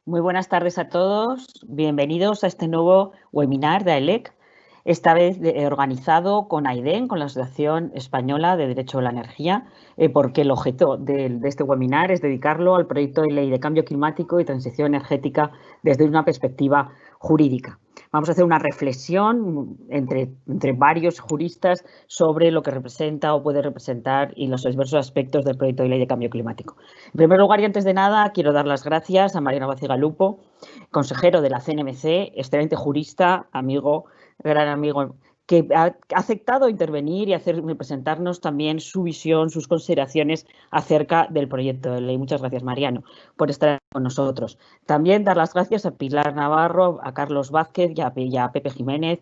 Muy buenas tardes a todos. Bienvenidos a este nuevo webinar de AELEC, esta vez organizado con AIDEN, con la Asociación Española de Derecho a la Energía, porque el objeto de este webinar es dedicarlo al proyecto de ley de cambio climático y transición energética desde una perspectiva jurídica. Vamos a hacer una reflexión entre varios juristas sobre lo que representa o puede representar y los diversos aspectos del proyecto de ley de cambio climático. En primer lugar y antes de nada, quiero dar las gracias a Mariano Bacigalupo, consejero de la CNMC, excelente jurista, amigo, gran amigo, que ha aceptado intervenir y presentarnos también su visión, sus consideraciones acerca del proyecto de ley. Muchas gracias, Mariano, por estar con nosotros. También dar las gracias a Pilar Navarro, a Carlos Vázquez y a Pepe Jiménez,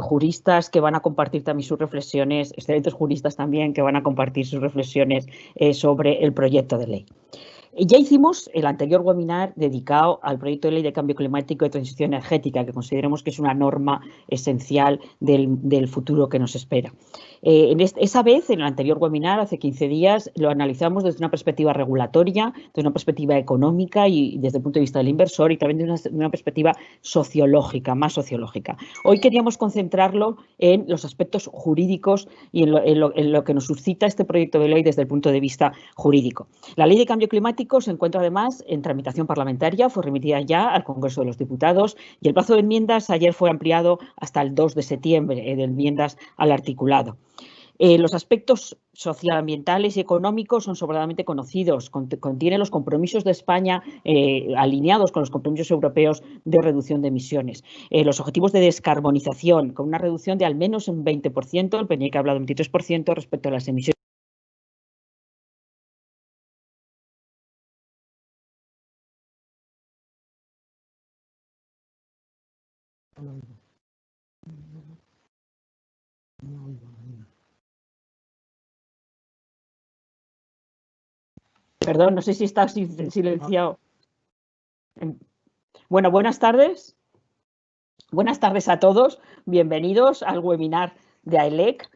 juristas que van a compartir también sus reflexiones, excelentes juristas también que van a compartir sus reflexiones sobre el proyecto de ley. Ya hicimos el anterior webinar dedicado al proyecto de ley de cambio climático y transición energética, que consideramos que es una norma esencial del futuro que nos espera. Esa vez, en el anterior webinar, hace 15 días, lo analizamos desde una perspectiva regulatoria, desde una perspectiva económica y desde el punto de vista del inversor y también desde una perspectiva sociológica, más sociológica. Hoy queríamos concentrarlo en los aspectos jurídicos y en lo que nos suscita este proyecto de ley desde el punto de vista jurídico. La ley de cambio climático se encuentra además en tramitación parlamentaria, fue remitida ya al Congreso de los Diputados y el plazo de enmiendas ayer fue ampliado hasta el 2 de septiembre de enmiendas al articulado. Los aspectos socioambientales y económicos son sobradamente conocidos. Contiene los compromisos de España alineados con los compromisos europeos de reducción de emisiones. Los objetivos de descarbonización, con una reducción de al menos un 20%, el PNIEC ha hablado de un 23% respecto a las emisiones. Perdón, no sé si está silenciado. Bueno, buenas tardes. Buenas tardes a todos. Bienvenidos al webinar de AELEC.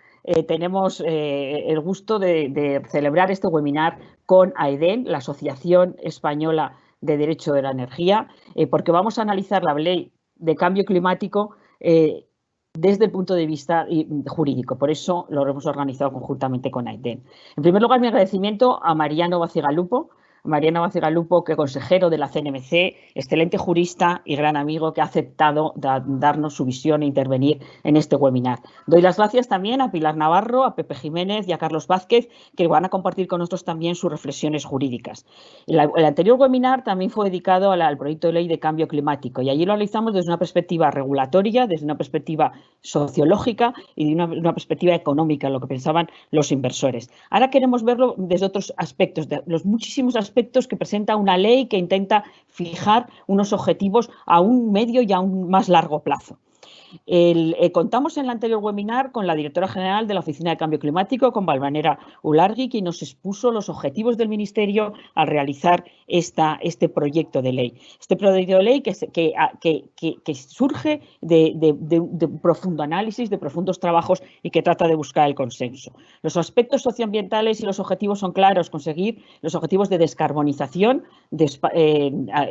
Tenemos el gusto de celebrar este webinar con AEDEN, la Asociación Española de Derecho de la Energía, porque vamos a analizar la ley de cambio climático desde el punto de vista jurídico. Por eso lo hemos organizado conjuntamente con AEDEN. En primer lugar, mi agradecimiento a Mariano Bacigalupo, que es consejero de la CNMC, excelente jurista y gran amigo que ha aceptado darnos su visión e intervenir en este webinar. Doy las gracias también a Pilar Navarro, a Pepe Jiménez y a Carlos Vázquez, que van a compartir con nosotros también sus reflexiones jurídicas. El anterior webinar también fue dedicado al proyecto de ley de cambio climático y allí lo analizamos desde una perspectiva regulatoria, desde una perspectiva sociológica y de una perspectiva económica, lo que pensaban los inversores. Ahora queremos verlo desde otros aspectos, de los muchísimos aspectos que presenta una ley que intenta fijar unos objetivos a un medio y a un más largo plazo. Contamos en el anterior webinar con la directora general de la Oficina de Cambio Climático, con Valvanera Ulargui, quien nos expuso los objetivos del Ministerio al realizar este proyecto de ley. Este proyecto de ley que surge de profundo análisis, de profundos trabajos y que trata de buscar el consenso. Los aspectos socioambientales y los objetivos son claros: conseguir los objetivos de descarbonización, las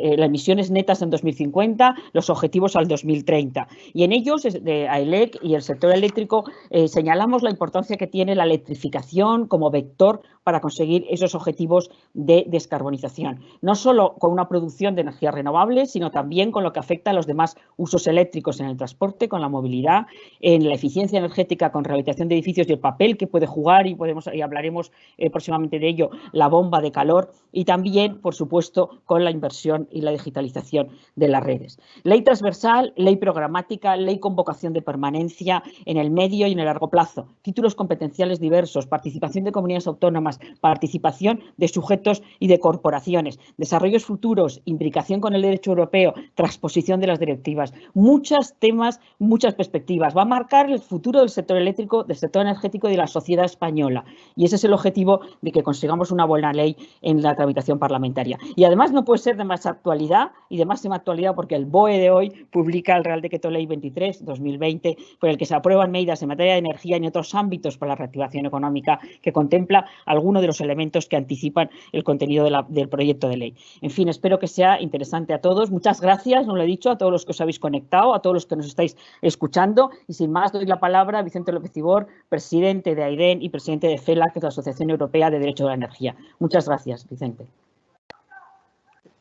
emisiones netas en 2050, los objetivos al 2030. Y en ellos, de AELEC y el sector eléctrico, señalamos la importancia que tiene la electrificación como vector para conseguir esos objetivos de descarbonización. No solo con una producción de energías renovables, sino también con lo que afecta a los demás usos eléctricos en el transporte, con la movilidad, en la eficiencia energética con rehabilitación de edificios y el papel que puede jugar, y hablaremos próximamente de ello, la bomba de calor, y también, por supuesto, con la inversión y la digitalización de las redes. Ley transversal, ley programática, ley con vocación de permanencia en el medio y en el largo plazo, títulos competenciales diversos, participación de comunidades autónomas, participación de sujetos y de corporaciones, desarrollos futuros, imbricación con el derecho europeo, transposición de las directivas, muchos temas, muchas perspectivas. Va a marcar el futuro del sector eléctrico, del sector energético y de la sociedad española, y ese es el objetivo de que consigamos una buena ley en la tramitación parlamentaria. Y además no puede ser de más actualidad y de máxima actualidad porque el BOE de hoy publica el Real Decreto Ley 23 2023-2020, por el que se aprueban medidas en materia de energía y en otros ámbitos para la reactivación económica, que contempla algunos de los elementos que anticipan el contenido del proyecto de ley. En fin, espero que sea interesante a todos. Muchas gracias, no lo he dicho, a todos los que os habéis conectado, a todos los que nos estáis escuchando, y sin más doy la palabra a Vicente López Ibor, presidente de AIDEN y presidente de FELA, que es la Asociación Europea de Derecho de la Energía. Muchas gracias, Vicente.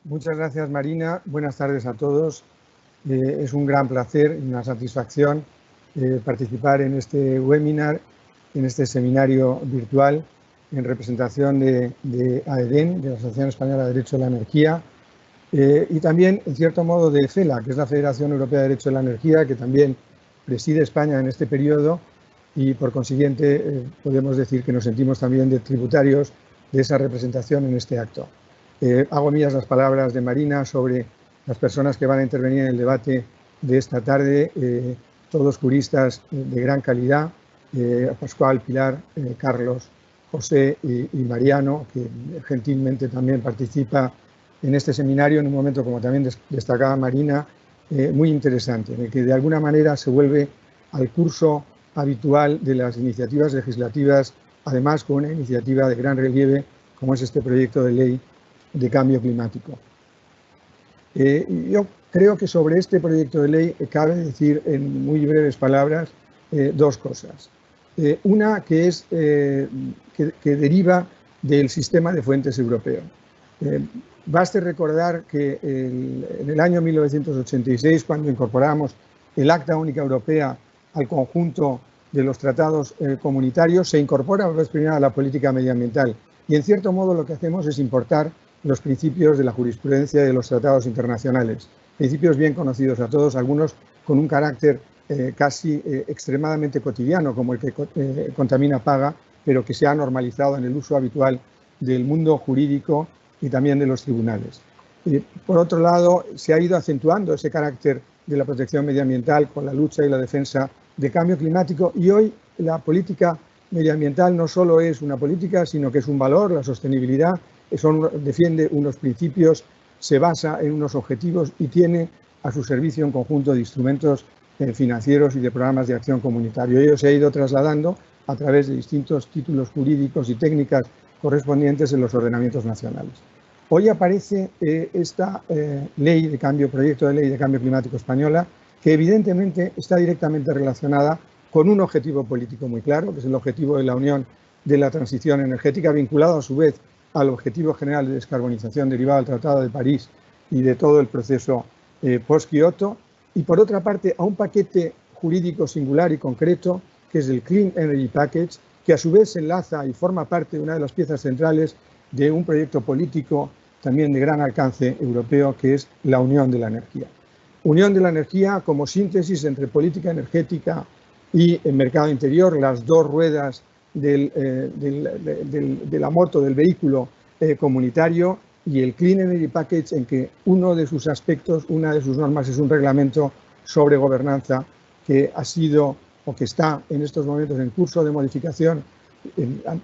Muchas gracias, Marina. Buenas tardes a todos. Es un gran placer y una satisfacción participar en este webinar, en este seminario virtual en representación de AEDEN, de la Asociación Española de Derecho de la Energía, y también, en cierto modo, de FELA, que es la Federación Europea de Derecho de la Energía, que también preside España en este periodo, y por consiguiente podemos decir que nos sentimos también de tributarios de esa representación en este acto. Hago mías las palabras de Marina sobre las personas que van a intervenir en el debate de esta tarde, todos juristas de gran calidad, Pascual, Pilar, Carlos, José y Mariano, que gentilmente también participa en este seminario en un momento, como también destacaba Marina, muy interesante, en el que de alguna manera se vuelve al curso habitual de las iniciativas legislativas, además con una iniciativa de gran relieve como es este proyecto de ley de cambio climático. Yo creo que sobre este proyecto de ley cabe decir en muy breves palabras dos cosas. Una que es que deriva del sistema de fuentes europeo. Baste recordar que en el año 1986, cuando incorporamos el Acta Única Europea al conjunto de los tratados comunitarios, se incorpora por vez primera a la política medioambiental. Y en cierto modo lo que hacemos es importar los principios de la jurisprudencia y de los tratados internacionales. Principios bien conocidos a todos, algunos con un carácter casi extremadamente cotidiano, como el que contamina paga, pero que se ha normalizado en el uso habitual del mundo jurídico y también de los tribunales. Por otro lado, se ha ido acentuando ese carácter de la protección medioambiental con la lucha y la defensa del cambio climático, y hoy la política medioambiental no solo es una política, sino que es un valor, la sostenibilidad, defiende unos principios, se basa en unos objetivos y tiene a su servicio un conjunto de instrumentos financieros y de programas de acción comunitario. Ello se ha ido trasladando a través de distintos títulos jurídicos y técnicas correspondientes en los ordenamientos nacionales. Hoy aparece esta proyecto de ley de cambio climático española, que evidentemente está directamente relacionada con un objetivo político muy claro, que es el objetivo de la Unión de la Transición Energética, vinculado a su vez al objetivo general de descarbonización derivado del Tratado de París y de todo el proceso post-Kioto, y por otra parte a un paquete jurídico singular y concreto, que es el Clean Energy Package, que a su vez se enlaza y forma parte de una de las piezas centrales de un proyecto político también de gran alcance europeo, que es la Unión de la Energía. Unión de la Energía como síntesis entre política energética y el mercado interior, las dos ruedas de la moto, del vehículo comunitario, y el Clean Energy Package, en que uno de sus aspectos, una de sus normas es un reglamento sobre gobernanza que ha sido o que está en estos momentos en curso de modificación.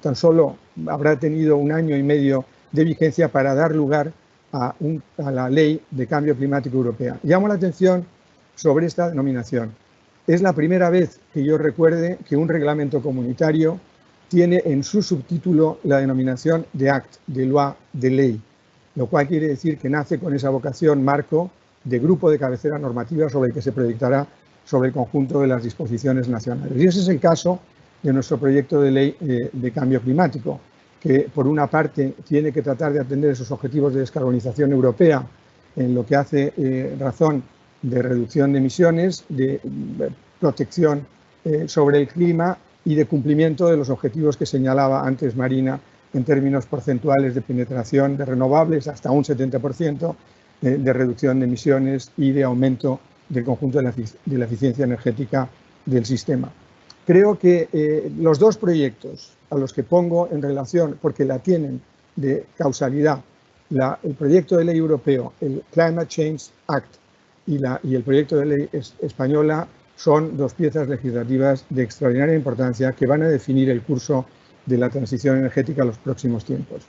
Tan solo habrá tenido 1 año y medio de vigencia para dar lugar a la Ley de Cambio Climático Europea. Llamo la atención sobre esta denominación. Es la primera vez que yo recuerde que un reglamento comunitario tiene en su subtítulo la denominación de Act, de loi, de ley, lo cual quiere decir que nace con esa vocación marco de grupo de cabecera normativa sobre el que se proyectará sobre el conjunto de las disposiciones nacionales. Y ese es el caso de nuestro proyecto de ley de cambio climático, que por una parte tiene que tratar de atender esos objetivos de descarbonización europea en lo que hace razón de reducción de emisiones, de protección sobre el clima y de cumplimiento de los objetivos que señalaba antes Marina en términos porcentuales de penetración de renovables hasta un 70%, de reducción de emisiones y de aumento del conjunto de la eficiencia energética del sistema. Creo que los dos proyectos a los que pongo en relación, porque la tienen de causalidad, el proyecto de ley europeo, el Climate Change Act y el proyecto de ley española, son dos piezas legislativas de extraordinaria importancia que van a definir el curso de la transición energética en los próximos tiempos.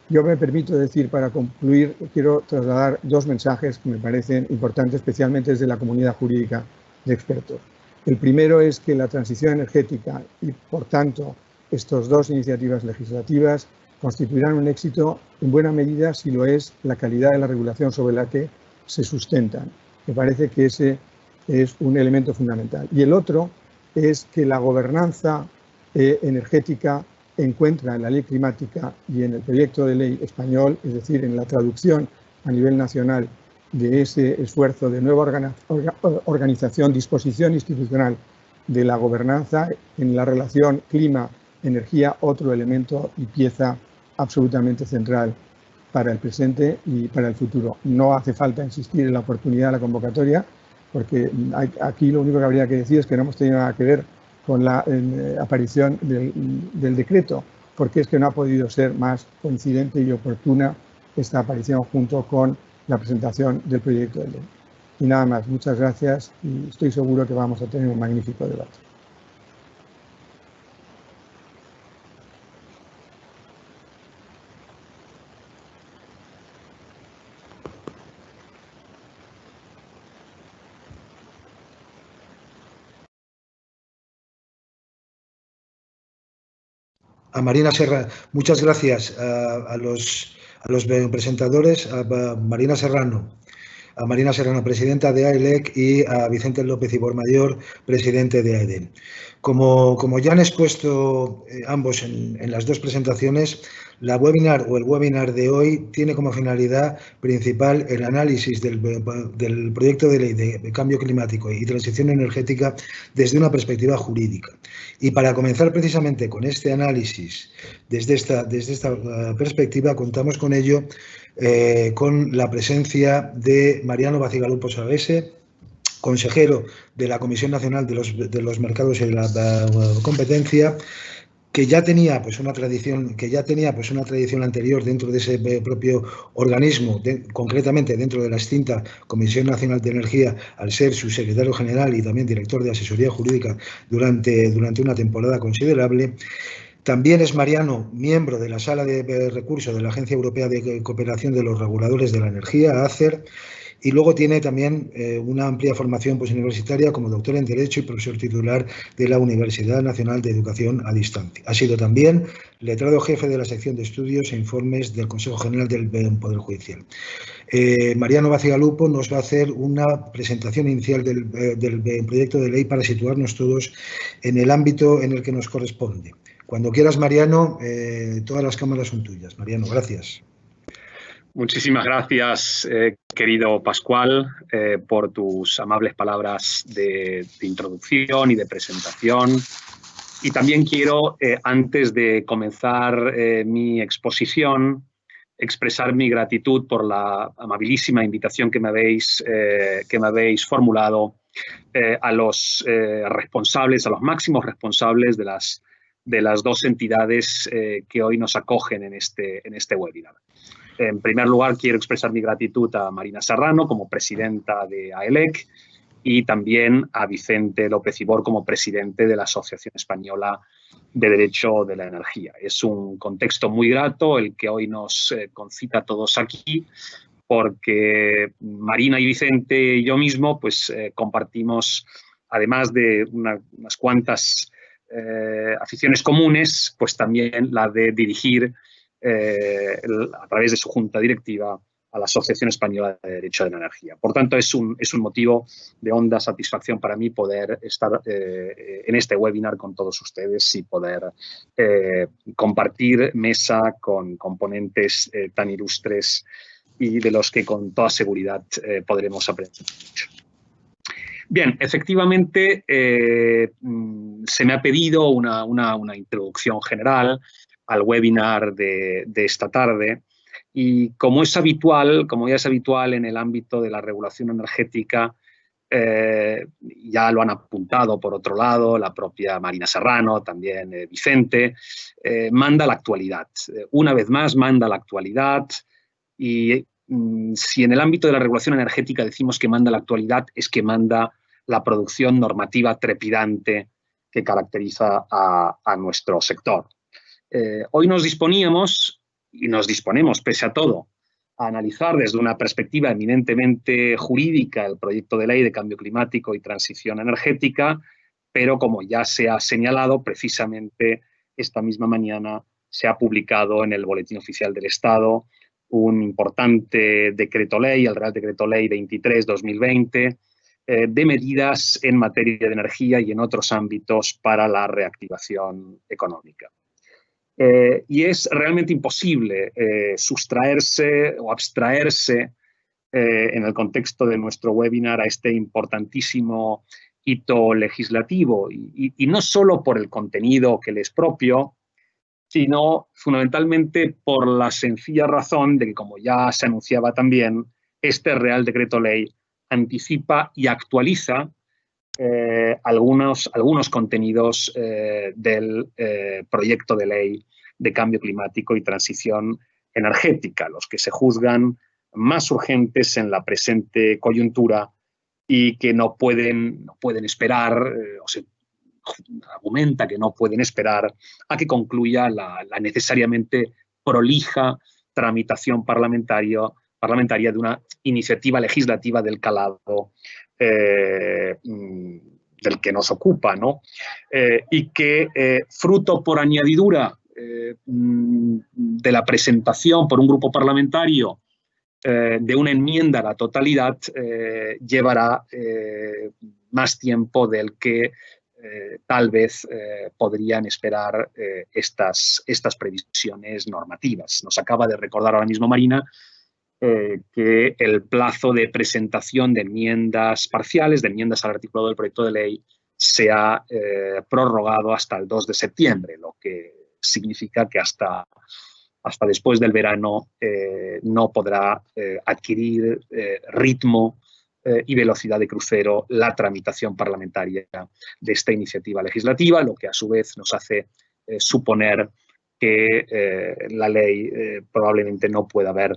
Yo me permito decir, para concluir, quiero trasladar dos mensajes que me parecen importantes, especialmente desde la comunidad jurídica de expertos. El primero es que la transición energética y, por tanto, estas dos iniciativas legislativas constituirán un éxito en buena medida si lo es la calidad de la regulación sobre la que se sustentan. Me parece que ese es un elemento fundamental. Y el otro es que la gobernanza energética encuentra en la ley climática y en el proyecto de ley español, es decir, en la traducción a nivel nacional de ese esfuerzo de nueva organización, disposición institucional de la gobernanza, en la relación clima-energía, otro elemento y pieza absolutamente central para el presente y para el futuro. No hace falta insistir en la oportunidad de la convocatoria, porque aquí lo único que habría que decir es que no hemos tenido nada que ver con la aparición del decreto, porque es que no ha podido ser más coincidente y oportuna esta aparición junto con la presentación del proyecto de ley. Y nada más, muchas gracias y estoy seguro que vamos a tener un magnífico debate. A Marina Serrano, muchas gracias a los presentadores, a Marina Serrano, presidenta de AELEC, y a Vicente López Ibormayor, presidente de AEDEN. Como ya han expuesto ambos en las dos presentaciones, el webinar de hoy tiene como finalidad principal el análisis del proyecto de ley de cambio climático y transición energética desde una perspectiva jurídica. Y para comenzar precisamente con este análisis desde esta perspectiva, contamos con ello con la presencia de Mariano Bacigalupo Savese, consejero de la Comisión Nacional de los Mercados y de la Competencia, que ya tenía una tradición anterior dentro de ese propio organismo, concretamente dentro de la extinta Comisión Nacional de Energía, al ser su secretario general y también director de asesoría jurídica durante una temporada considerable. También es Mariano miembro de la Sala de Recursos de la Agencia Europea de Cooperación de los Reguladores de la Energía, ACER, y luego tiene también una amplia formación universitaria como doctor en Derecho y profesor titular de la Universidad Nacional de Educación a Distancia. Ha sido también letrado jefe de la sección de estudios e informes del Consejo General del Poder Judicial. Mariano Bacigalupo nos va a hacer una presentación inicial del proyecto de ley para situarnos todos en el ámbito en el que nos corresponde. Cuando quieras, Mariano, todas las cámaras son tuyas. Mariano, gracias. Muchísimas gracias, querido Pascual, por tus amables palabras de introducción y de presentación. Y también quiero, antes de comenzar mi exposición, expresar mi gratitud por la amabilísima invitación que me habéis formulado a los responsables, a los máximos responsables de las dos entidades que hoy nos acogen en este webinar. En primer lugar, quiero expresar mi gratitud a Marina Serrano como presidenta de AELEC y también a Vicente López Ibor como presidente de la Asociación Española de Derecho de la Energía. Es un contexto muy grato el que hoy nos concita a todos aquí, porque Marina y Vicente y yo mismo compartimos, además de unas cuantas aficiones comunes, pues también la de dirigir a través de su junta directiva a la Asociación Española de Derecho de la Energía. Por tanto, es un motivo de honda satisfacción para mí poder estar en este webinar con todos ustedes y poder compartir mesa con componentes tan ilustres y de los que con toda seguridad podremos aprender mucho. Bien, efectivamente se me ha pedido una introducción general al webinar de esta tarde y como ya es habitual en el ámbito de la regulación energética, ya lo han apuntado por otro lado la propia Marina Serrano, también Vicente, manda la actualidad. Una vez más manda la actualidad y si en el ámbito de la regulación energética decimos que manda la actualidad, es que manda la producción normativa trepidante que caracteriza a nuestro sector. Hoy nos disponemos, pese a todo, a analizar desde una perspectiva eminentemente jurídica el proyecto de ley de cambio climático y transición energética, pero como ya se ha señalado, precisamente esta misma mañana se ha publicado en el Boletín Oficial del Estado un importante decreto ley, el Real Decreto Ley 23/2020, de medidas en materia de energía y en otros ámbitos para la reactivación económica. Y es realmente imposible sustraerse o abstraerse en el contexto de nuestro webinar a este importantísimo hito legislativo, y no solo por el contenido que le es propio, sino fundamentalmente por la sencilla razón de que, como ya se anunciaba también, este Real Decreto Ley anticipa y actualiza algunos contenidos del proyecto de ley de cambio climático y transición energética, los que se juzgan más urgentes en la presente coyuntura y que no pueden esperar, o se argumenta que no pueden esperar a que concluya la necesariamente prolija tramitación parlamentaria de una iniciativa legislativa del calado del que nos ocupa, ¿no? Y que, fruto por añadidura de la presentación por un grupo parlamentario de una enmienda a la totalidad, llevará más tiempo del que tal vez podrían esperar estas previsiones normativas. Nos acaba de recordar ahora mismo Marina que el plazo de presentación de enmiendas parciales, de enmiendas al articulado del proyecto de ley, se ha prorrogado hasta el 2 de septiembre, lo que significa que hasta después del verano no podrá adquirir ritmo y velocidad de crucero la tramitación parlamentaria de esta iniciativa legislativa, lo que a su vez nos hace suponer que la ley probablemente no pueda ver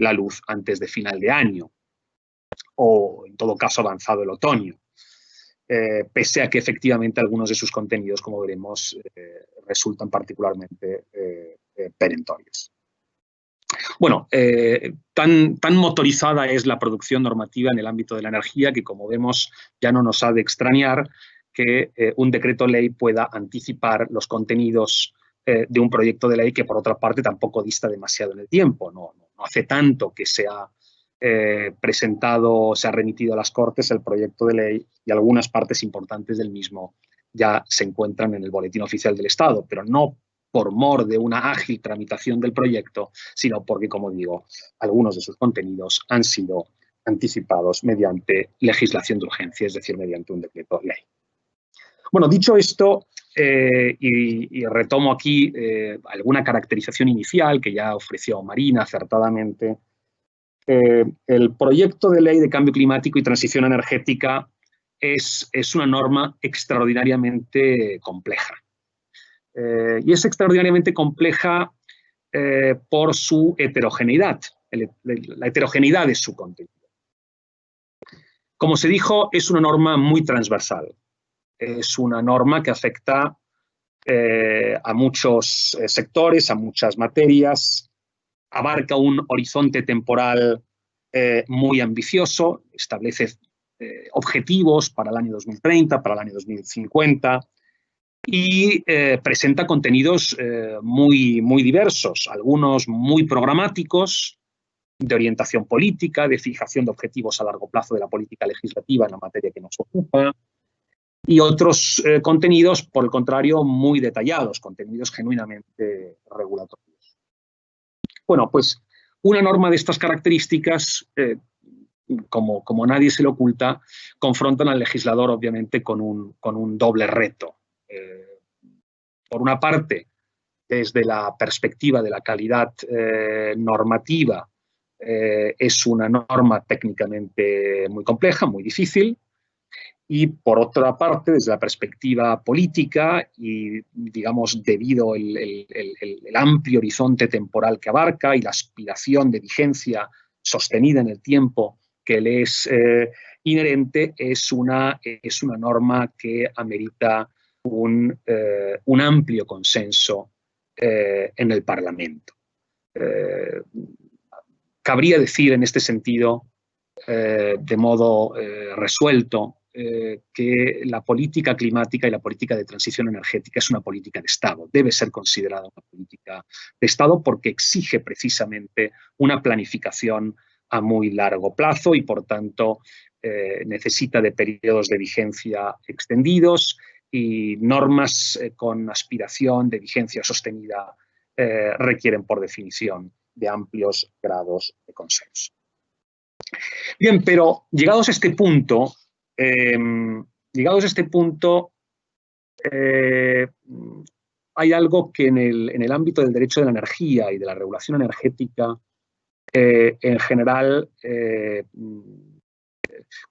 la luz antes de final de año o, en todo caso, avanzado el otoño, pese a que efectivamente algunos de sus contenidos, como veremos, resultan particularmente perentorios. Bueno, tan motorizada es la producción normativa en el ámbito de la energía que, como vemos, ya no nos ha de extrañar que un decreto ley pueda anticipar los contenidos de un proyecto de ley que, por otra parte, tampoco dista demasiado en el tiempo. No hace tanto que se ha presentado, se ha remitido a las Cortes el proyecto de ley y algunas partes importantes del mismo ya se encuentran en el Boletín Oficial del Estado, pero no por mor de una ágil tramitación del proyecto, sino porque, como digo, algunos de sus contenidos han sido anticipados mediante legislación de urgencia, es decir, mediante un decreto ley. Bueno, dicho esto, y retomo aquí alguna caracterización inicial que ya ofreció Marina acertadamente, el proyecto de ley de cambio climático y transición energética es una norma extraordinariamente compleja. Y es extraordinariamente compleja por su heterogeneidad, la heterogeneidad de su contenido. Como se dijo, es una norma muy transversal. Es una norma que afecta a muchos sectores, a muchas materias, abarca un horizonte temporal muy ambicioso, establece objetivos para el año 2030, para el año 2050 y presenta contenidos muy diversos, algunos muy programáticos, de orientación política, de fijación de objetivos a largo plazo de la política legislativa en la materia que nos ocupa, y otros contenidos, por el contrario, muy detallados, contenidos genuinamente regulatorios. Bueno, pues una norma de estas características, como nadie se le oculta, confrontan al legislador, obviamente, con un doble reto. Por una parte, desde la perspectiva de la calidad normativa, es una norma técnicamente muy compleja, muy difícil, y por otra parte, desde la perspectiva política y, digamos, debido el amplio horizonte temporal que abarca y la aspiración de vigencia sostenida en el tiempo que le es inherente, es una norma que amerita un amplio consenso en el Parlamento. cabría decir en este sentido, de modo resuelto, que la política climática y la política de transición energética es una política de Estado. Debe ser considerada una política de Estado porque exige precisamente una planificación a muy largo plazo y, por tanto, necesita de periodos de vigencia extendidos y normas con aspiración de vigencia sostenida requieren, por definición, de amplios grados de consenso. Bien, pero llegados a este punto, hay algo que en el ámbito del derecho de la energía y de la regulación energética, en general,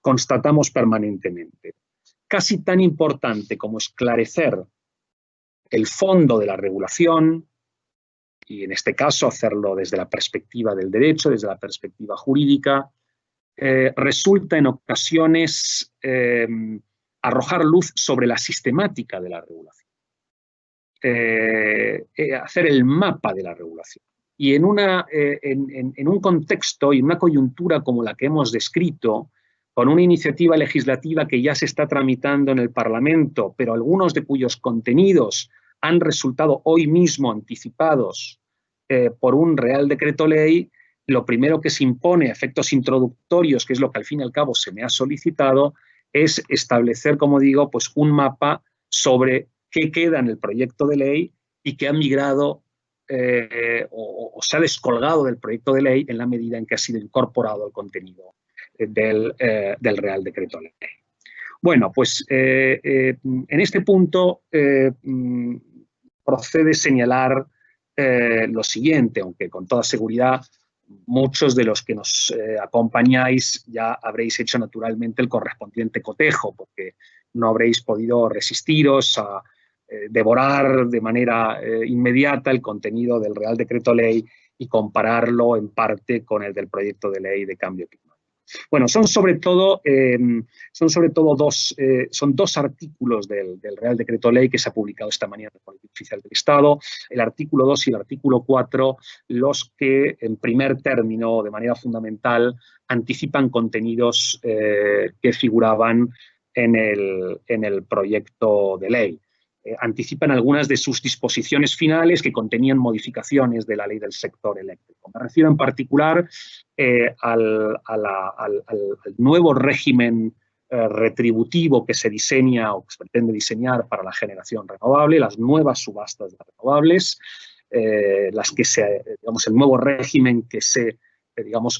constatamos permanentemente. Casi tan importante como esclarecer el fondo de la regulación, y en este caso hacerlo desde la perspectiva del derecho, desde la perspectiva jurídica, resulta en ocasiones arrojar luz sobre la sistemática de la regulación, hacer el mapa de la regulación. Y en un contexto y una coyuntura como la que hemos descrito, con una iniciativa legislativa que ya se está tramitando en el Parlamento, pero algunos de cuyos contenidos han resultado hoy mismo anticipados por un Real Decreto Ley, lo primero que se impone a efectos introductorios, que es lo que al fin y al cabo se me ha solicitado, es establecer, como digo, pues un mapa sobre qué queda en el proyecto de ley y qué ha migrado o se ha descolgado del proyecto de ley en la medida en que ha sido incorporado al contenido del Real Decreto Ley. Bueno, pues en este punto procede señalar lo siguiente, aunque con toda seguridad muchos de los que nos acompañáis ya habréis hecho naturalmente el correspondiente cotejo, porque no habréis podido resistiros a devorar de manera inmediata el contenido del Real Decreto Ley y compararlo en parte con el del proyecto de ley de cambio climático. Bueno, son sobre todo dos artículos del Real Decreto Ley que se ha publicado esta mañana en el Boletín Oficial del Estado, el artículo 2 y el artículo 4, los que en primer término, de manera fundamental, anticipan contenidos que figuraban en el proyecto de ley. Anticipan algunas de sus disposiciones finales que contenían modificaciones de la ley del sector eléctrico. Me refiero en particular al nuevo régimen retributivo que se diseña o que se pretende diseñar para la generación renovable, las nuevas subastas de renovables, el nuevo régimen que se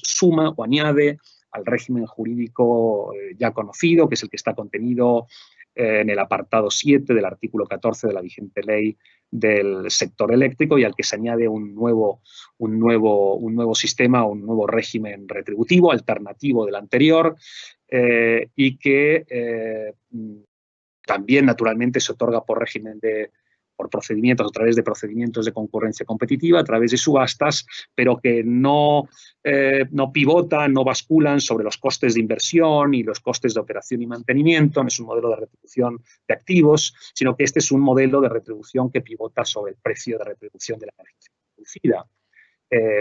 suma o añade al régimen jurídico ya conocido, que es el que está contenido en el apartado 7 del artículo 14 de la vigente ley del sector eléctrico y al que se añade un nuevo sistema, un nuevo régimen retributivo alternativo del anterior y que también naturalmente se otorga por procedimientos, a través de procedimientos de concurrencia competitiva, a través de subastas, pero que no pivotan, no basculan sobre los costes de inversión y los costes de operación y mantenimiento. No es un modelo de retribución de activos, sino que este es un modelo de retribución que pivota sobre el precio de retribución de la energía producida.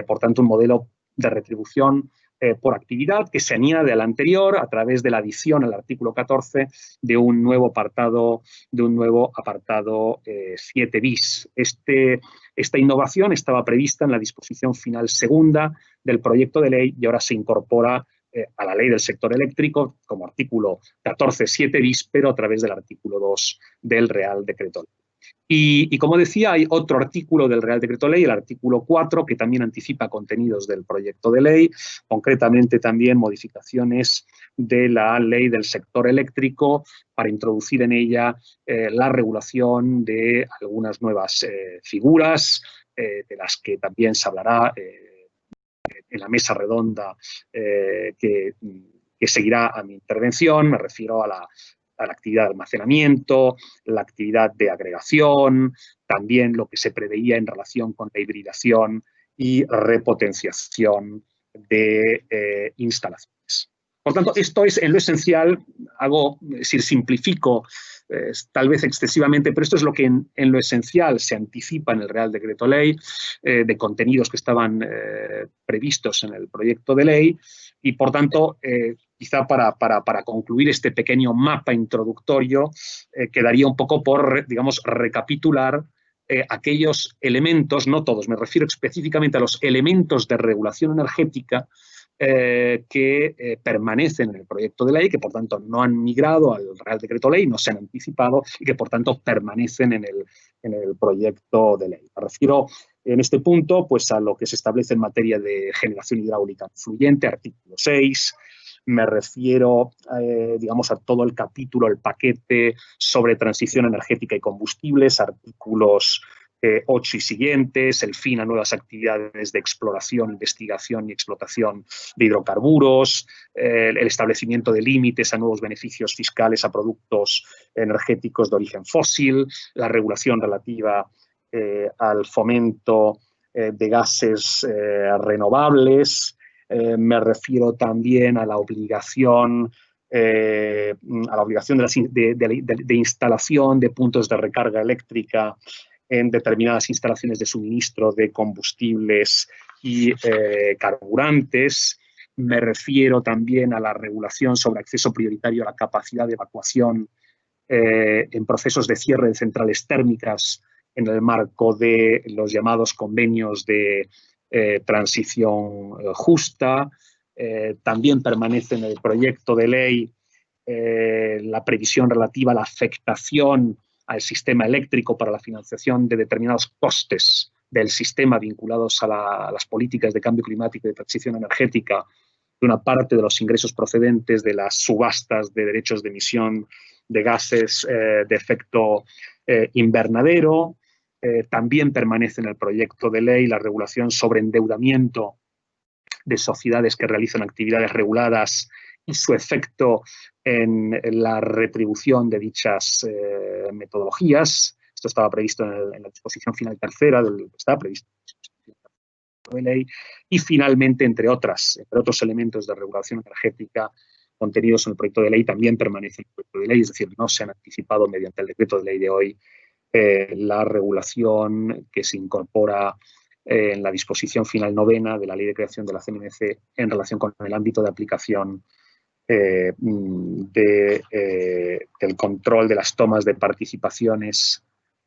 Por tanto, un modelo de retribución por actividad que se añade al anterior a través de la adición al artículo 14 de un nuevo apartado 7 bis. Esta innovación estaba prevista en la disposición final segunda del proyecto de ley y ahora se incorpora a la ley del sector eléctrico como artículo 14 7 bis, pero a través del artículo 2 del Real Decreto Ley. Y como decía, hay otro artículo del Real Decreto Ley, el artículo 4, que también anticipa contenidos del proyecto de ley, concretamente también modificaciones de la ley del sector eléctrico para introducir en ella la regulación de algunas nuevas figuras, de las que también se hablará en la mesa redonda que seguirá a mi intervención. Me refiero a la actividad de almacenamiento, la actividad de agregación, también lo que se preveía en relación con la hibridación y repotenciación de instalaciones. Por tanto, esto es en lo esencial, simplifico tal vez excesivamente, pero esto es lo que en lo esencial se anticipa en el Real Decreto Ley, de contenidos que estaban previstos en el proyecto de ley, y por tanto, quizá para concluir este pequeño mapa introductorio, quedaría un poco por, digamos, recapitular aquellos elementos, no todos, me refiero específicamente a los elementos de regulación energética que permanecen en el proyecto de ley, que por tanto no han migrado al Real Decreto Ley, no se han anticipado y que por tanto permanecen en el proyecto de ley. Me refiero en este punto pues, a lo que se establece en materia de generación hidráulica fluyente, artículo 6. Me refiero, digamos, a todo el capítulo, el paquete sobre transición energética y combustibles, artículos 8 y siguientes, el fin a nuevas actividades de exploración, investigación y explotación de hidrocarburos, el establecimiento de límites a nuevos beneficios fiscales a productos energéticos de origen fósil, la regulación relativa al fomento de gases renovables. Me refiero también a la obligación de instalación de puntos de recarga eléctrica en determinadas instalaciones de suministro de combustibles y carburantes. Me refiero también a la regulación sobre acceso prioritario a la capacidad de evacuación en procesos de cierre de centrales térmicas en el marco de los llamados convenios de transición justa. También permanece en el proyecto de ley la previsión relativa a la afectación al sistema eléctrico para la financiación de determinados costes del sistema vinculados a las políticas de cambio climático y de transición energética, de una parte de los ingresos procedentes de las subastas de derechos de emisión de gases de efecto invernadero. También permanece en el proyecto de ley la regulación sobre endeudamiento de sociedades que realizan actividades reguladas y su efecto en la retribución de dichas metodologías. Esto estaba previsto en la disposición final tercera, estaba previsto en la ley. Y finalmente, entre otros elementos de regulación energética contenidos en el proyecto de ley, también permanece en el proyecto de ley, es decir, no se han anticipado mediante el decreto de ley de hoy la regulación que se incorpora en la disposición final novena de la Ley de Creación de la CNMC en relación con el ámbito de aplicación del control de las tomas de participaciones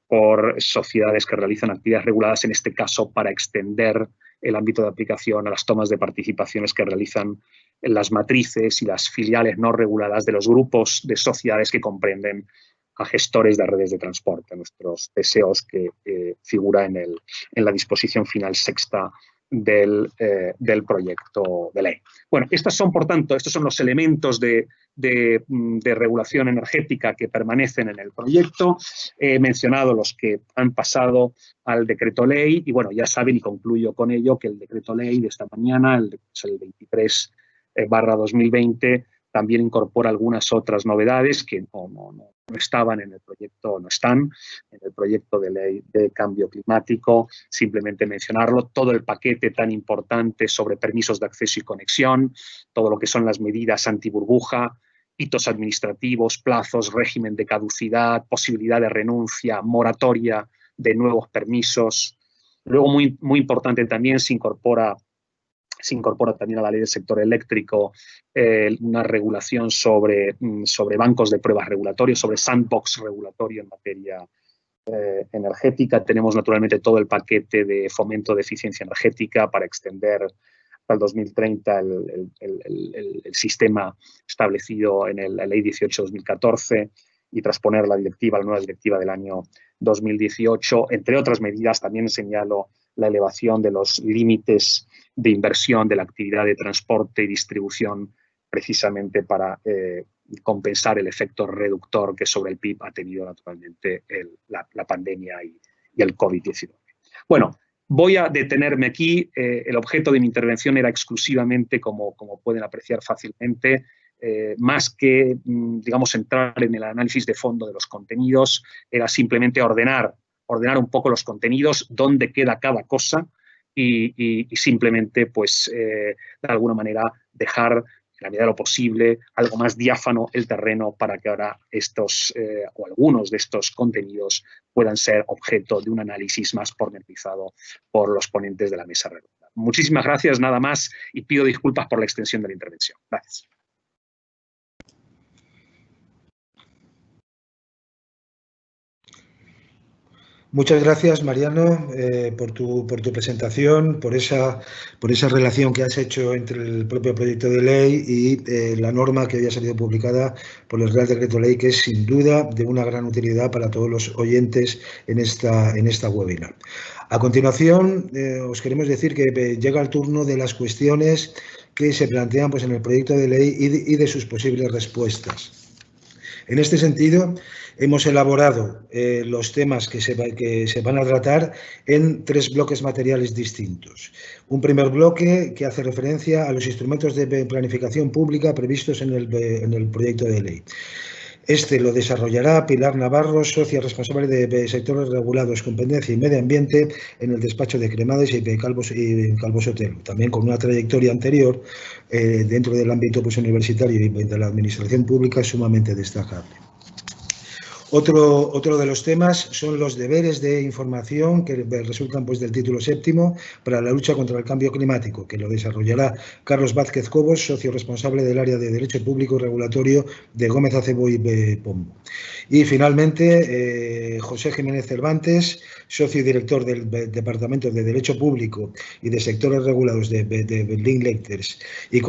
por sociedades que realizan actividades reguladas, en este caso para extender el ámbito de aplicación a las tomas de participaciones que realizan las matrices y las filiales no reguladas de los grupos de sociedades que comprenden a gestores de redes de transporte, nuestros TSOs, que figura en la disposición final sexta del proyecto de ley. Bueno, estos son los elementos de regulación energética que permanecen en el proyecto. He mencionado los que han pasado al decreto ley y, bueno, ya saben, y concluyo con ello, que el decreto ley de esta mañana, el 23/2020, también incorpora algunas otras novedades que no estaban en el proyecto, no están en el proyecto de ley de cambio climático. Simplemente mencionarlo, todo el paquete tan importante sobre permisos de acceso y conexión, todo lo que son las medidas antiburbuja, hitos administrativos, plazos, régimen de caducidad, posibilidad de renuncia, moratoria de nuevos permisos. Luego, muy importante también, se incorpora también a la ley del sector eléctrico una regulación sobre bancos de pruebas regulatorios, sobre sandbox regulatorio en materia energética. Tenemos naturalmente todo el paquete de fomento de eficiencia energética para extender hasta el 2030 el sistema establecido en la ley 18/2014 y transponer la nueva directiva del año 2018. Entre otras medidas, también señalo la elevación de los límites de inversión de la actividad de transporte y distribución, precisamente para compensar el efecto reductor que sobre el PIB ha tenido naturalmente la pandemia y el COVID-19. Bueno, voy a detenerme aquí. El objeto de mi intervención era exclusivamente, como pueden apreciar fácilmente, más que, digamos, entrar en el análisis de fondo de los contenidos, era simplemente ordenar un poco los contenidos, dónde queda cada cosa y simplemente, pues, de alguna manera dejar la medida de lo posible, algo más diáfano el terreno para que ahora estos o algunos de estos contenidos puedan ser objeto de un análisis más pormenorizado por los ponentes de la mesa redonda. Muchísimas gracias, nada más, y pido disculpas por la extensión de la intervención. Gracias. Muchas gracias, Mariano, por tu presentación, por esa relación que has hecho entre el propio proyecto de ley y la norma que hoy ha salido publicada por el Real Decreto Ley, que es sin duda de una gran utilidad para todos los oyentes en esta webinar. A continuación, os queremos decir que llega el turno de las cuestiones que se plantean pues, en el proyecto de ley y de sus posibles respuestas. En este sentido, hemos elaborado los temas que se van a tratar en 3 bloques materiales distintos. Un primer bloque que hace referencia a los instrumentos de planificación pública previstos en el proyecto de ley. Este lo desarrollará Pilar Navarro, socia responsable de sectores regulados, competencia y medio ambiente en el despacho de Cremades y Calvo Sotelo, también con una trayectoria anterior dentro del ámbito pues, universitario y de la administración pública sumamente destacable. Otro de los temas son los deberes de información que resultan pues, del título 7 para la lucha contra el cambio climático, que lo desarrollará Carlos Vázquez Cobos, socio responsable del área de Derecho Público y Regulatorio de Gómez Acebo y Pombo. Y finalmente, José Jiménez Cervantes, socio y director del Departamento de Derecho Público y de Sectores Regulados de Linkletters, y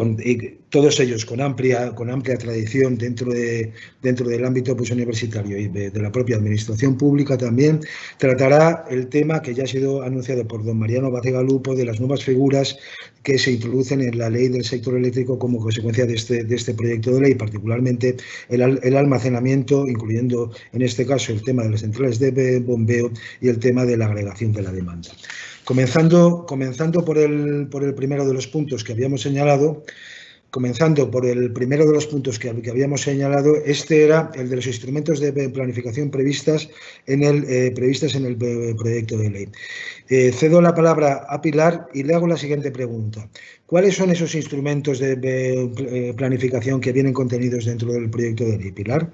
todos ellos con amplia tradición dentro del ámbito pues, universitario y de la propia administración pública, también tratará el tema que ya ha sido anunciado por don Mariano Bacegalupo de las nuevas figuras que se introducen en la ley del sector eléctrico como consecuencia de este proyecto de ley, particularmente el almacenamiento, incluyendo en este caso el tema de las centrales de bombeo y el tema de la agregación de la demanda. Comenzando por el primero de los puntos que habíamos señalado, este era el de los instrumentos de planificación previstas en el proyecto de ley. Cedo la palabra a Pilar y le hago la siguiente pregunta. ¿Cuáles son esos instrumentos de planificación que vienen contenidos dentro del proyecto de ley? Pilar.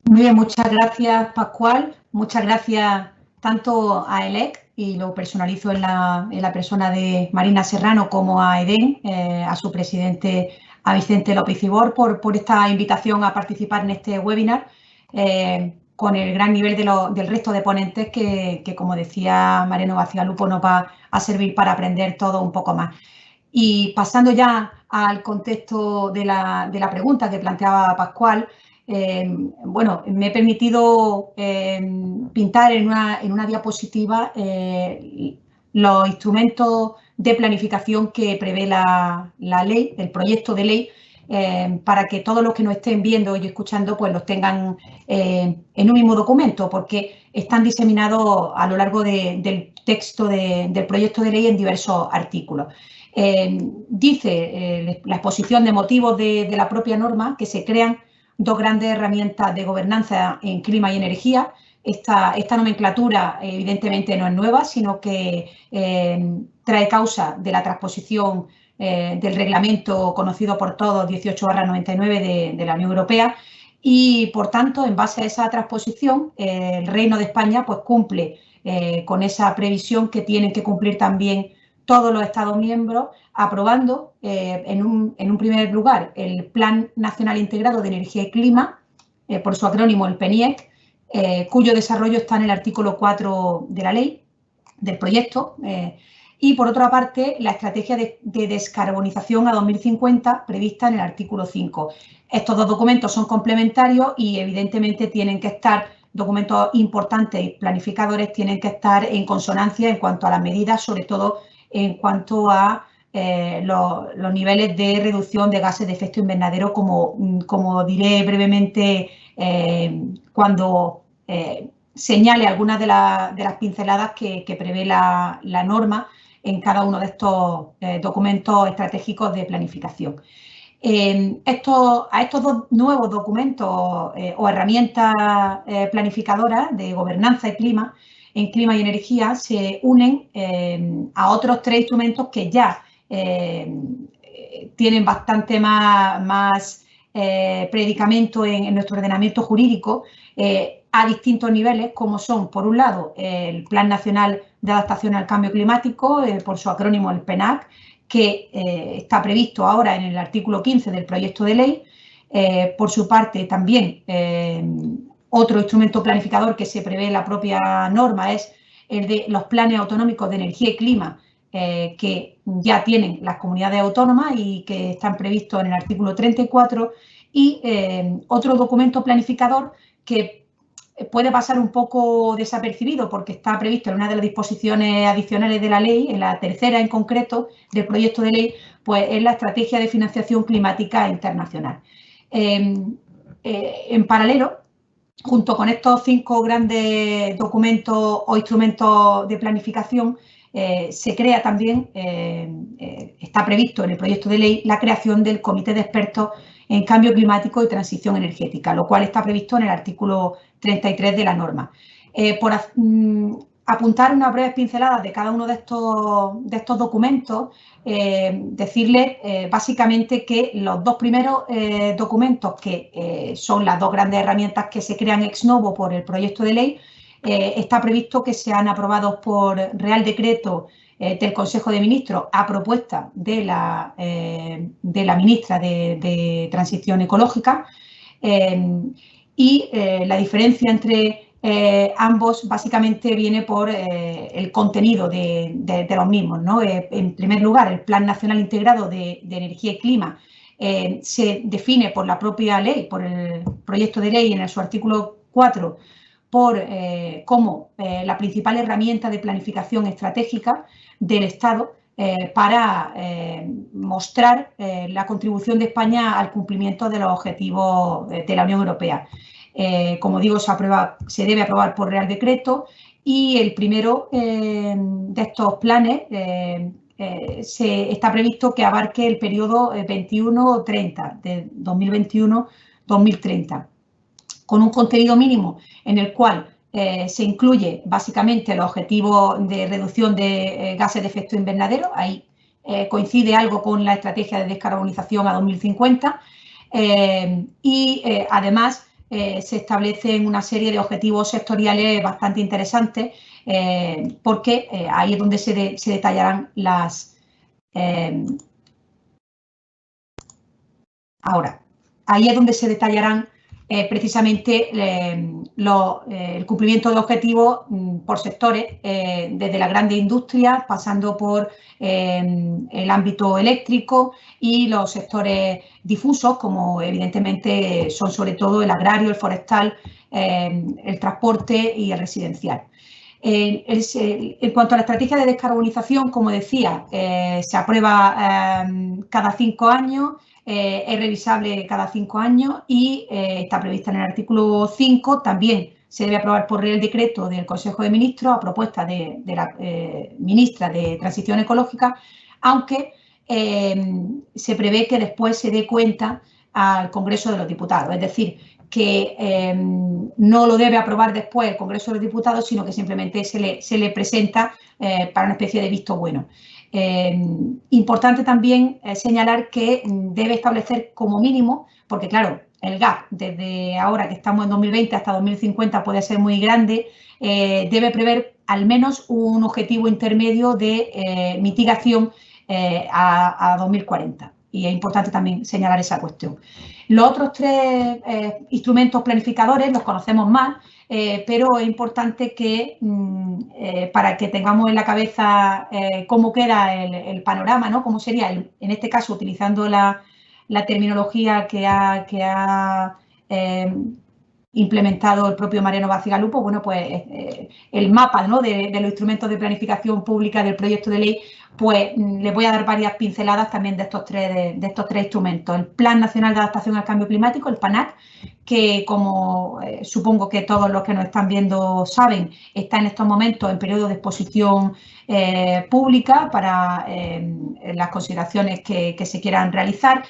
Muy bien, muchas gracias, Pascual. Muchas gracias tanto a ELEC, y lo personalizo en la persona de Marina Serrano, como a EDEN, a su presidente, a Vicente López Ibor, por esta invitación a participar en este webinar, con el gran nivel del resto de ponentes que, como decía Mariano Bacegalupo, nos va a servir para aprender todo un poco más. Y pasando ya al contexto de la pregunta que planteaba Pascual, bueno, me he permitido pintar en una diapositiva los instrumentos de planificación que prevé la ley, el proyecto de ley, para que todos los que nos estén viendo y escuchando pues los tengan en un mismo documento, porque están diseminados a lo largo del texto del proyecto de ley en diversos artículos. Dice la exposición de motivos de la propia norma que se crean 2 grandes herramientas de gobernanza en clima y energía. Esta nomenclatura evidentemente no es nueva, sino que trae causa de la transposición del reglamento conocido por todos 18/99 de la Unión Europea, y por tanto, en base a esa transposición, el Reino de España pues cumple con esa previsión que tienen que cumplir también todos los Estados miembros, aprobando en un primer lugar el Plan Nacional Integrado de Energía y Clima, por su acrónimo el PNIEC, cuyo desarrollo está en el artículo 4 de la ley, del proyecto, y por otra parte la estrategia de descarbonización a 2050 prevista en el artículo 5. Estos 2 documentos son complementarios y evidentemente tienen que estar, documentos importantes y planificadores tienen que estar en consonancia en cuanto a las medidas, sobre todo en cuanto a los niveles de reducción de gases de efecto invernadero, como diré brevemente cuando señale algunas de las pinceladas que prevé la norma en cada uno de estos documentos estratégicos de planificación. A estos 2 nuevos documentos o herramientas planificadoras de gobernanza y clima en clima y energía se unen a otros 3 instrumentos que ya tienen bastante más predicamento en nuestro ordenamiento jurídico a distintos niveles, como son, por un lado, el Plan Nacional de Adaptación al Cambio Climático, por su acrónimo el PNAC, que está previsto ahora en el artículo 15 del proyecto de ley. Por su parte, también otro instrumento planificador que se prevé en la propia norma es el de los planes autonómicos de energía y clima, que ya tienen las comunidades autónomas y que están previstos en el artículo 34, y otro documento planificador que puede pasar un poco desapercibido porque está previsto en una de las disposiciones adicionales de la ley, en la tercera en concreto del proyecto de ley, pues es la Estrategia de Financiación Climática Internacional. En paralelo, junto con estos 5 grandes documentos o instrumentos de planificación, se crea también, está previsto en el proyecto de ley, la creación del Comité de Expertos en Cambio Climático y Transición Energética, lo cual está previsto en el artículo 33 de la norma. Por apuntar unas breves pinceladas de cada uno de estos documentos, decirles básicamente que los 2 primeros documentos, que son las 2 grandes herramientas que se crean ex novo por el proyecto de ley, está previsto que sean aprobados por Real Decreto del Consejo de Ministros a propuesta de la ministra de Transición Ecológica, y la diferencia entre ambos básicamente viene por el contenido de los mismos, ¿no? En primer lugar, el Plan Nacional Integrado de Energía y Clima se define por la propia ley, por el proyecto de ley en su artículo 4, como la principal herramienta de planificación estratégica del Estado para mostrar la contribución de España al cumplimiento de los objetivos de la Unión Europea. Como digo, se debe aprobar por Real Decreto, y el primero de estos planes está previsto que abarque el periodo 21-30, de 2021-2030, con un contenido mínimo en el cual se incluye básicamente los objetivos de reducción de gases de efecto invernadero. Ahí coincide algo con la estrategia de descarbonización a 2050, y además se establecen una serie de objetivos sectoriales bastante interesantes, porque ahí es donde se detallarán ahí es donde se detallarán precisamente el cumplimiento de objetivos por sectores, desde la grande industria, pasando por el ámbito eléctrico y los sectores difusos, como evidentemente son sobre todo el agrario, el forestal, el transporte y el residencial. En cuanto a la estrategia de descarbonización, como decía, se aprueba cada 5 años, es revisable cada 5 años y está prevista en el artículo 5. También se debe aprobar por Real Decreto del Consejo de Ministros a propuesta de la ministra de Transición Ecológica, aunque se prevé que después se dé cuenta al Congreso de los Diputados. Es decir, que no lo debe aprobar después el Congreso de los Diputados, sino que simplemente se le presenta para una especie de visto bueno. Importante también señalar que debe establecer como mínimo, porque claro, el gap desde ahora que estamos en 2020 hasta 2050 puede ser muy grande, debe prever al menos un objetivo intermedio de mitigación a 2040. Y es importante también señalar esa cuestión. Los otros 3 instrumentos planificadores los conocemos más, pero es importante que para que tengamos en la cabeza cómo queda el panorama, ¿no? Cómo sería, en este caso, utilizando la terminología que ha implementado el propio Mariano Bacigalupo, bueno, pues el mapa, ¿no?, de los instrumentos de planificación pública del proyecto de ley, pues les voy a dar varias pinceladas también de estos tres instrumentos. El Plan Nacional de Adaptación al Cambio Climático, el PANAC, que como supongo que todos los que nos están viendo saben, está en estos momentos en periodo de exposición pública para las consideraciones que se quieran realizar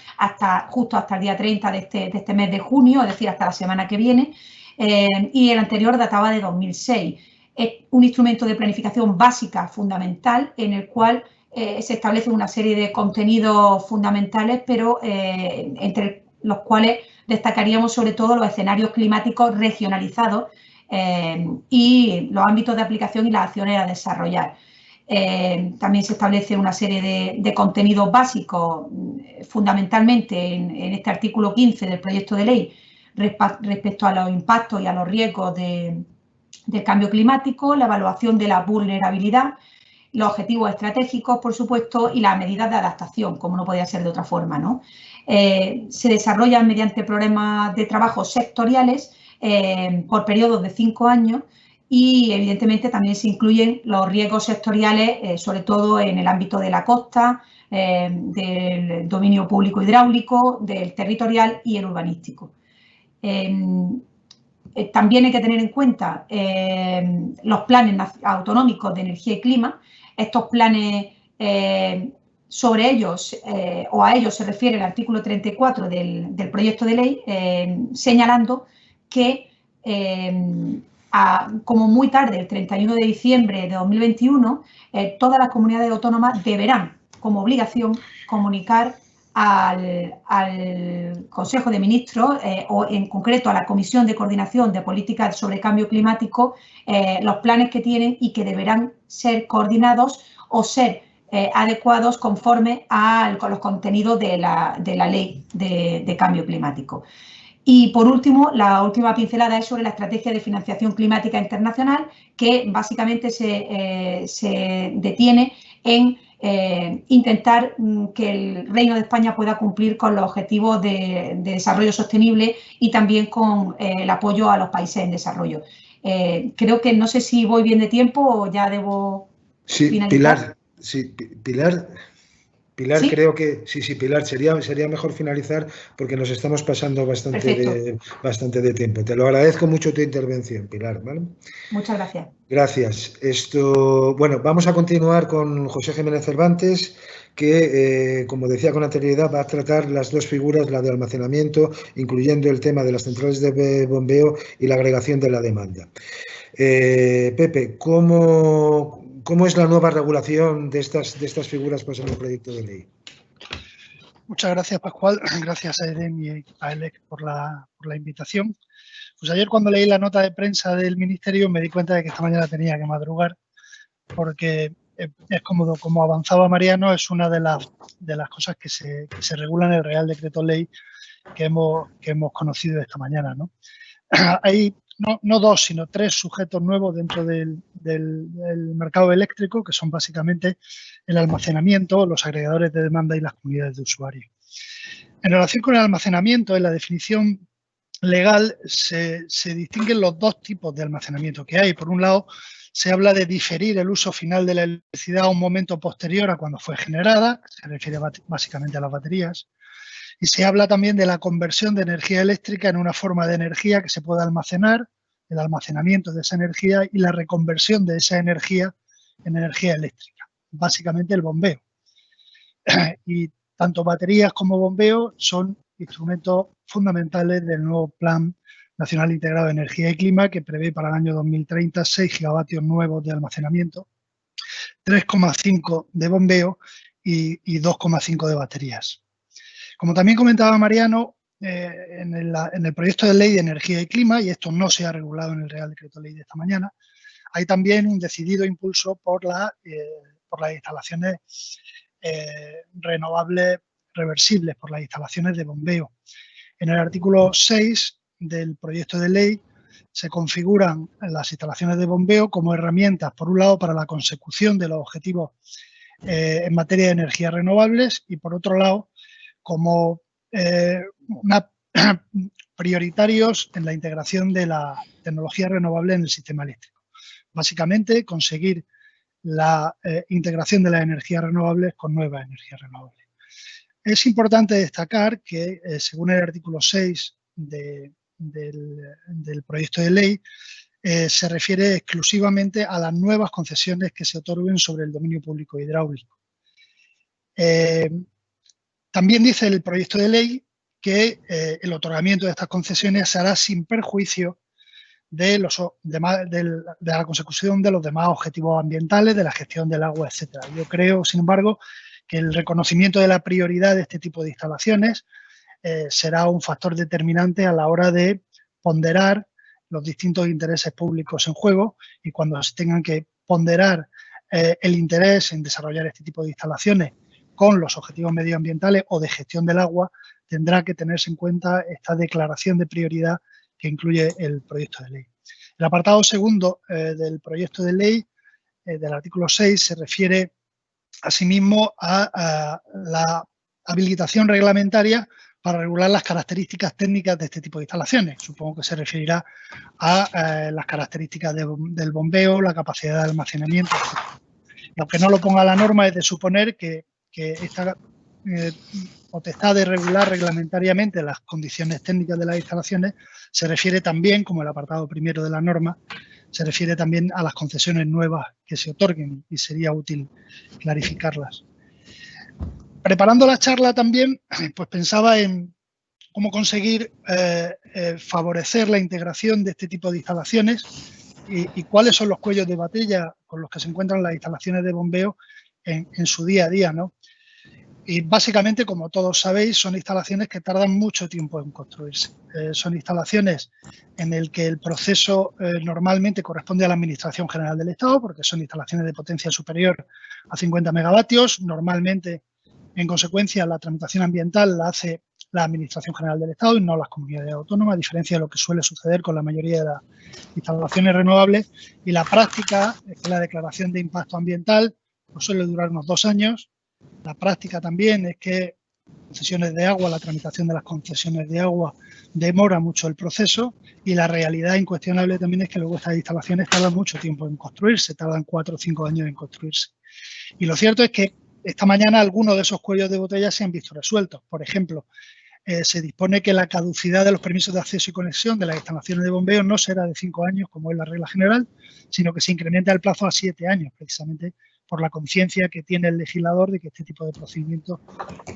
justo hasta el día 30 de este mes de junio, es decir, hasta la semana que viene, y el anterior databa de 2006. Es un instrumento de planificación básica fundamental en el cual se establecen una serie de contenidos fundamentales, pero entre los cuales destacaríamos sobre todo los escenarios climáticos regionalizados y los ámbitos de aplicación y las acciones a desarrollar. También se establece una serie de contenidos básicos, fundamentalmente en este artículo 15 del proyecto de ley, respecto a los impactos y a los riesgos del cambio climático, la evaluación de la vulnerabilidad, los objetivos estratégicos, por supuesto, y las medidas de adaptación, como no podía ser de otra forma, ¿no? Se desarrollan mediante programas de trabajo sectoriales por periodos de 5 años y, evidentemente, también se incluyen los riesgos sectoriales, sobre todo en el ámbito de la costa, del dominio público hidráulico, del territorial y el urbanístico. También hay que tener en cuenta los planes autonómicos de energía y clima. Estos planes, sobre ellos o a ellos se refiere el artículo 34 del proyecto de ley, señalando que como muy tarde, el 31 de diciembre de 2021, todas las comunidades autónomas deberán, como obligación, comunicar al Consejo de Ministros o en concreto a la Comisión de Coordinación de Políticas sobre Cambio Climático los planes que tienen y que deberán ser coordinados o ser adecuados conforme con los contenidos de la Ley de Cambio Climático. Y, por último, la última pincelada es sobre la Estrategia de Financiación Climática Internacional, que básicamente se detiene en intentar que el Reino de España pueda cumplir con los objetivos de desarrollo sostenible y también con el apoyo a los países en desarrollo. Creo que no sé si voy bien de tiempo o ya debo finalizar. Pilar, ¿Sí? creo que sí, Pilar, sería mejor finalizar porque nos estamos pasando bastante de tiempo. Te lo agradezco mucho tu intervención, Pilar, ¿vale? Muchas gracias. Gracias. Bueno, vamos a continuar con José Jiménez Cervantes, que, como decía con anterioridad, va a tratar las dos figuras, la de almacenamiento, incluyendo el tema de las centrales de bombeo y la agregación de la demanda. Pepe, ¿cómo es la nueva regulación de estas figuras en el proyecto de ley? Muchas gracias, Pascual. Gracias a EDEM y a ELEC por la invitación. Pues ayer, cuando leí la nota de prensa del Ministerio, me di cuenta de que esta mañana tenía que madrugar, porque es como avanzaba Mariano, es una de las cosas que se regulan en el Real Decreto Ley que hemos conocido esta mañana, ¿no? Hay no 2, sino 3 sujetos nuevos dentro del mercado eléctrico, que son básicamente el almacenamiento, los agregadores de demanda y las comunidades de usuarios. En relación con el almacenamiento, en la definición legal se distinguen los dos tipos de almacenamiento que hay. Por un lado, se habla de diferir el uso final de la electricidad a un momento posterior a cuando fue generada, se refiere básicamente a las baterías. Y se habla también de la conversión de energía eléctrica en una forma de energía que se pueda almacenar, el almacenamiento de esa energía y la reconversión de esa energía en energía eléctrica, básicamente el bombeo. Y tanto baterías como bombeo son instrumentos fundamentales del nuevo Plan Nacional Integrado de Energía y Clima, que prevé para el año 2030 6 gigavatios nuevos de almacenamiento, 3,5 de bombeo y 2,5 de baterías. Como también comentaba Mariano, en el proyecto de ley de energía y clima, y esto no se ha regulado en el Real Decreto Ley de esta mañana, hay también un decidido impulso por las instalaciones renovables reversibles, por las instalaciones de bombeo. En el artículo 6 del proyecto de ley se configuran las instalaciones de bombeo como herramientas, por un lado, para la consecución de los objetivos en materia de energías renovables y, por otro lado, como prioritarios en la integración de la tecnología renovable en el sistema eléctrico. Básicamente, conseguir la integración de las energías renovables con nuevas energías renovables. Es importante destacar que, según el artículo 6 del proyecto de ley, se refiere exclusivamente a las nuevas concesiones que se otorguen sobre el dominio público hidráulico. También dice el proyecto de ley que el otorgamiento de estas concesiones se hará sin perjuicio de la consecución de los demás objetivos ambientales, de la gestión del agua, etcétera. Yo creo, sin embargo, que el reconocimiento de la prioridad de este tipo de instalaciones será un factor determinante a la hora de ponderar los distintos intereses públicos en juego, y cuando se tengan que ponderar el interés en desarrollar este tipo de instalaciones con los objetivos medioambientales o de gestión del agua, tendrá que tenerse en cuenta esta declaración de prioridad que incluye el proyecto de ley. El apartado segundo del proyecto de ley, del artículo 6, se refiere asimismo a la habilitación reglamentaria para regular las características técnicas de este tipo de instalaciones. Supongo que se referirá a las características del bombeo, la capacidad de almacenamiento, etc. Y aunque no lo ponga la norma, es de suponer que esta potestad de regular reglamentariamente las condiciones técnicas de las instalaciones se refiere también, como el apartado primero de la norma, se refiere también a las concesiones nuevas que se otorguen, y sería útil clarificarlas. Preparando la charla también, pues pensaba en cómo conseguir favorecer la integración de este tipo de instalaciones y cuáles son los cuellos de botella con los que se encuentran las instalaciones de bombeo en su día a día, ¿no? Y básicamente, como todos sabéis, son instalaciones que tardan mucho tiempo en construirse. Son instalaciones en las que el proceso normalmente corresponde a la Administración General del Estado, porque son instalaciones de potencia superior a 50 megavatios. Normalmente, en consecuencia, la tramitación ambiental la hace la Administración General del Estado y no las comunidades autónomas, a diferencia de lo que suele suceder con la mayoría de las instalaciones renovables. Y la práctica es que la declaración de impacto ambiental pues suele durar unos 2 años. La práctica también es que concesiones de agua, la tramitación de las concesiones de agua demora mucho el proceso, y la realidad incuestionable también es que luego estas instalaciones tardan mucho tiempo en construirse, tardan 4 o 5 años en construirse. Y lo cierto es que esta mañana algunos de esos cuellos de botella se han visto resueltos. Por ejemplo, se dispone que la caducidad de los permisos de acceso y conexión de las instalaciones de bombeo no será de 5 años, como es la regla general, sino que se incrementa el plazo a 7 años, precisamente por la conciencia que tiene el legislador de que este tipo de procedimientos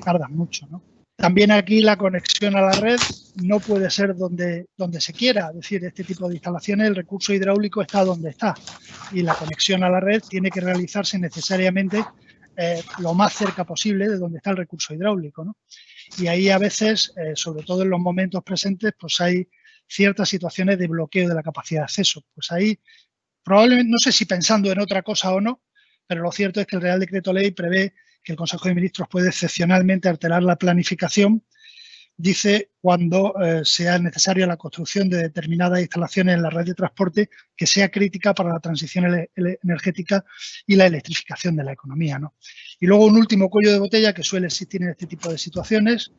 tardan mucho, ¿no? También aquí la conexión a la red no puede ser donde se quiera, es decir, este tipo de instalaciones, el recurso hidráulico está donde está, y la conexión a la red tiene que realizarse necesariamente lo más cerca posible de donde está el recurso hidráulico, ¿no? Y ahí a veces, sobre todo en los momentos presentes, pues hay ciertas situaciones de bloqueo de la capacidad de acceso. Pues ahí probablemente, no sé si pensando en otra cosa o no, pero lo cierto es que el Real Decreto Ley prevé que el Consejo de Ministros puede excepcionalmente alterar la planificación, dice, cuando sea necesaria la construcción de determinadas instalaciones en la red de transporte que sea crítica para la transición energética y la electrificación de la economía, ¿no? Y luego un último cuello de botella que suele existir en este tipo de situaciones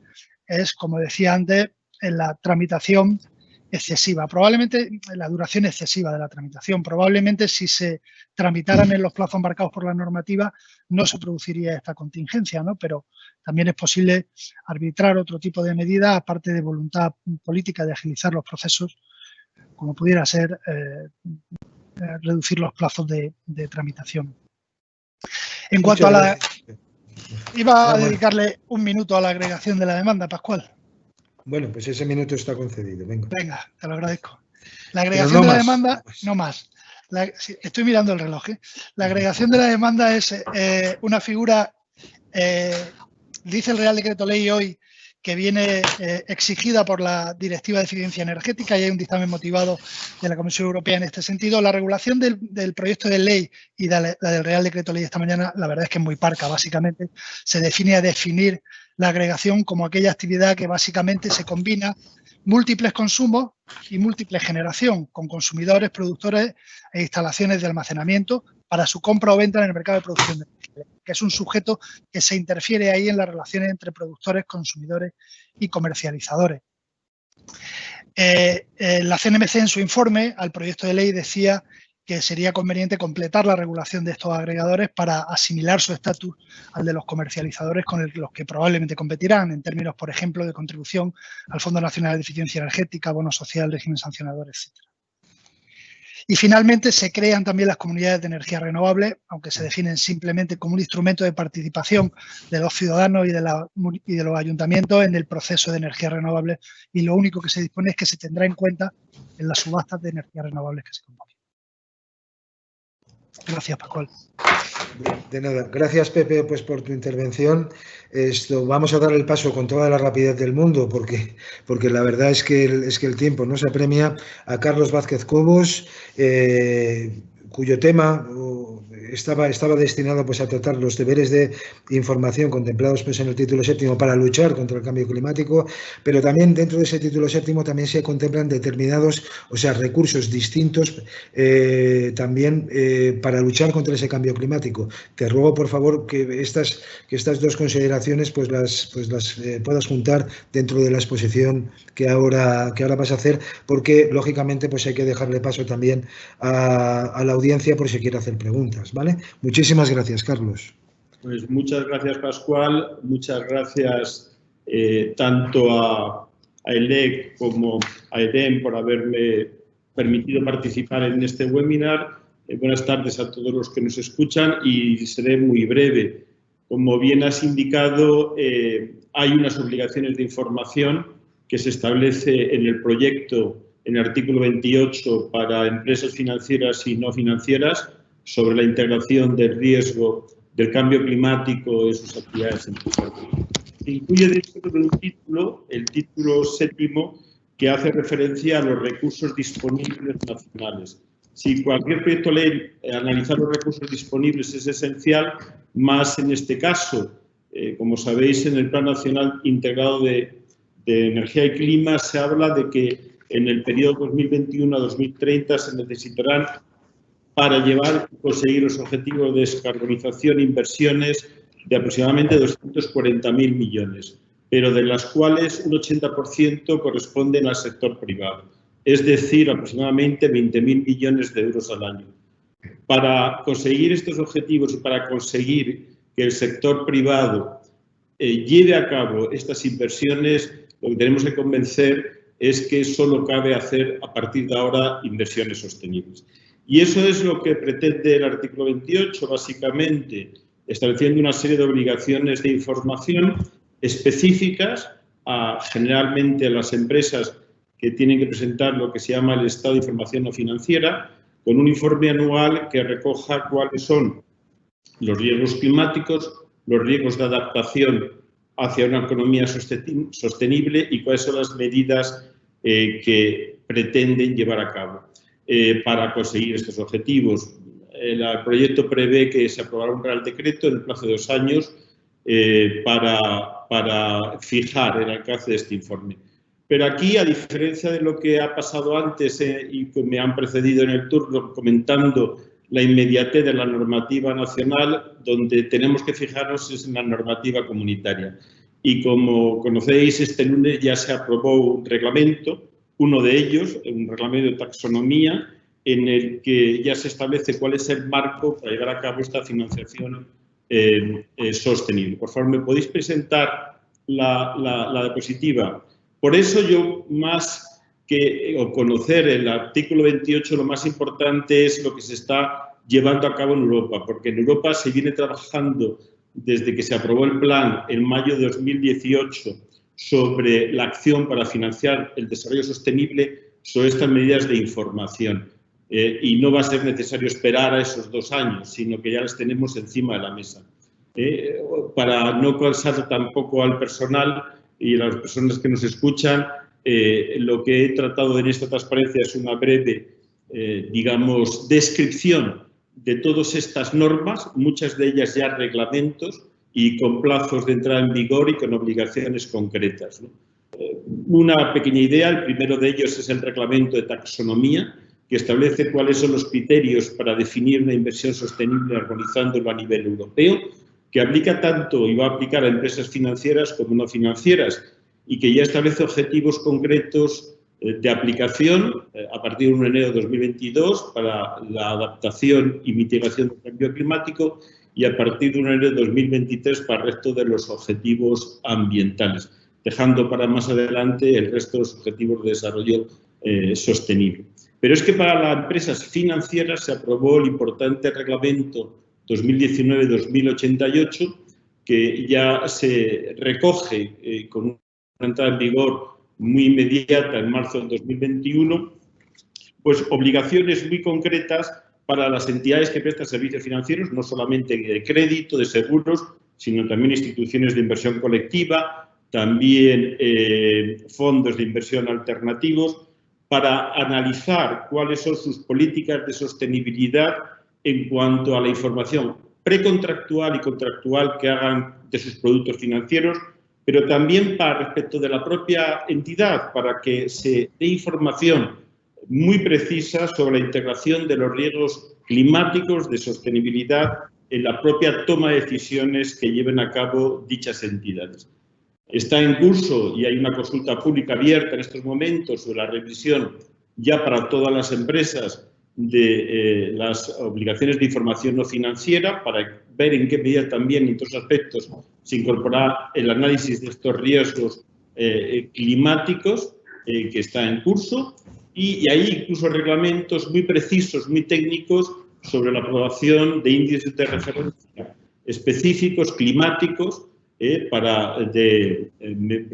es, como decía antes, en la tramitación excesiva, probablemente la duración excesiva de la tramitación. Probablemente si se tramitaran en los plazos marcados por la normativa no se produciría esta contingencia, ¿no? Pero también es posible arbitrar otro tipo de medidas, aparte de voluntad política de agilizar los procesos, como pudiera ser reducir los plazos de tramitación. En cuanto a la... Iba a dedicarle un minuto a la agregación de la demanda, Pascual. Bueno, pues ese minuto está concedido. Venga, te lo agradezco. La agregación de la demanda, no más. Estoy mirando el reloj. La agregación de la demanda es una figura, dice el Real Decreto Ley hoy, que viene exigida por la Directiva de Eficiencia Energética, y hay un dictamen motivado de la Comisión Europea en este sentido. La regulación del proyecto de ley y la del Real Decreto Ley esta mañana, la verdad es que es muy parca. Básicamente se define a definir la agregación como aquella actividad que básicamente se combina múltiples consumos y múltiple generación con consumidores, productores e instalaciones de almacenamiento para su compra o venta en el mercado de producción de energía, que es un sujeto que se interfiere ahí en las relaciones entre productores, consumidores y comercializadores. La CNMC en su informe al proyecto de ley decía que sería conveniente completar la regulación de estos agregadores para asimilar su estatus al de los comercializadores con los que probablemente competirán en términos, por ejemplo, de contribución al Fondo Nacional de Eficiencia Energética, bono social, régimen sancionador, etc. Y finalmente se crean también las comunidades de energía renovable, aunque se definen simplemente como un instrumento de participación de los ciudadanos y de los ayuntamientos en el proceso de energía renovable, y lo único que se dispone es que se tendrá en cuenta en las subastas de energías renovables que se convoquen. Gracias, Pascual. De nada. Gracias, Pepe, pues por tu intervención. Vamos a dar el paso con toda la rapidez del mundo, porque la verdad es que el tiempo no se apremia, a Carlos Vázquez Cobos, cuyo tema estaba destinado pues a tratar los deberes de información contemplados pues en el título séptimo para luchar contra el cambio climático, pero también dentro de ese título séptimo también se contemplan determinados, recursos distintos también para luchar contra ese cambio climático. Te ruego, por favor, que estas dos consideraciones pues las puedas juntar dentro de la exposición que ahora vas a hacer, porque lógicamente pues hay que dejarle paso también a la audiencia por si quiere hacer preguntas, ¿vale? Muchísimas gracias, Carlos. Pues muchas gracias, Pascual. Muchas gracias tanto a ELEC como a EDEM por haberme permitido participar en este webinar. Buenas tardes a todos los que nos escuchan y seré muy breve. Como bien has indicado, hay unas obligaciones de información que se establece en el proyecto, en el artículo 28, para empresas financieras y no financieras sobre la integración del riesgo del cambio climático en sus actividades empresariales. Se incluye dentro de un título, el título séptimo, que hace referencia a los recursos disponibles nacionales. Si cualquier proyecto de ley analizar los recursos disponibles es esencial, más en este caso, como sabéis, en el Plan Nacional Integrado de Energía y Clima se habla de que en el periodo 2021 a 2030 se necesitarán, para conseguir los objetivos de descarbonización, inversiones de aproximadamente 240.000 millones, pero de las cuales un 80% corresponden al sector privado, es decir, aproximadamente 20.000 millones de euros al año. Para conseguir estos objetivos y para conseguir que el sector privado lleve a cabo estas inversiones, lo que tenemos que convencer es que solo cabe hacer a partir de ahora inversiones sostenibles. Y eso es lo que pretende el artículo 28, básicamente, estableciendo una serie de obligaciones de información específicas generalmente a las empresas que tienen que presentar lo que se llama el estado de información no financiera, con un informe anual que recoja cuáles son los riesgos climáticos, los riesgos de adaptación hacia una economía sostenible y cuáles son las medidas que pretenden llevar a cabo para conseguir estos objetivos. El proyecto prevé que se aprobará un Real Decreto en el plazo de 2 años para fijar el alcance de este informe. Pero aquí, a diferencia de lo que ha pasado antes y que me han precedido en el turno comentando la inmediatez de la normativa nacional, donde tenemos que fijarnos es en la normativa comunitaria. Y como conocéis, este lunes ya se aprobó un reglamento, uno de ellos, un reglamento de taxonomía, en el que ya se establece cuál es el marco para llevar a cabo esta financiación sostenible. Por favor, ¿me podéis presentar la diapositiva? Por eso yo, más que conocer el artículo 28, lo más importante es lo que se está llevando a cabo en Europa, porque en Europa se viene trabajando desde que se aprobó el plan en mayo de 2018 sobre la acción para financiar el desarrollo sostenible, sobre estas medidas de información. Y no va a ser necesario esperar a esos 2 años, sino que ya las tenemos encima de la mesa. Para no cansar tampoco al personal y a las personas que nos escuchan, lo que he tratado en esta transparencia es una breve, digamos, descripción de todas estas normas, muchas de ellas ya reglamentos y con plazos de entrada en vigor y con obligaciones concretas, ¿no? Una pequeña idea, el primero de ellos es el reglamento de taxonomía, que establece cuáles son los criterios para definir una inversión sostenible armonizándolo a nivel europeo, que aplica tanto y va a aplicar a empresas financieras como no financieras y que ya establece objetivos concretos de aplicación a partir de 1 de enero de 2022 para la adaptación y mitigación del cambio climático y a partir de 1 de enero de 2023 para el resto de los objetivos ambientales, dejando para más adelante el resto de los objetivos de desarrollo sostenible. Pero es que para las empresas financieras se aprobó el importante reglamento 2019-2088, que ya se recoge con una entrada en vigor muy inmediata en marzo del 2021, pues obligaciones muy concretas para las entidades que prestan servicios financieros, no solamente de crédito, de seguros, sino también instituciones de inversión colectiva, también fondos de inversión alternativos, para analizar cuáles son sus políticas de sostenibilidad en cuanto a la información precontractual y contractual que hagan de sus productos financieros, pero también para respecto de la propia entidad, para que se dé información muy precisa sobre la integración de los riesgos climáticos, de sostenibilidad en la propia toma de decisiones que lleven a cabo dichas entidades. Está en curso y hay una consulta pública abierta en estos momentos sobre la revisión ya para todas las empresas de las obligaciones de información no financiera, para ver en qué medida también en otros aspectos se incorporará el análisis de estos riesgos climáticos que está en curso, y hay incluso reglamentos muy precisos, muy técnicos sobre la aprobación de índices de referencia específicos climáticos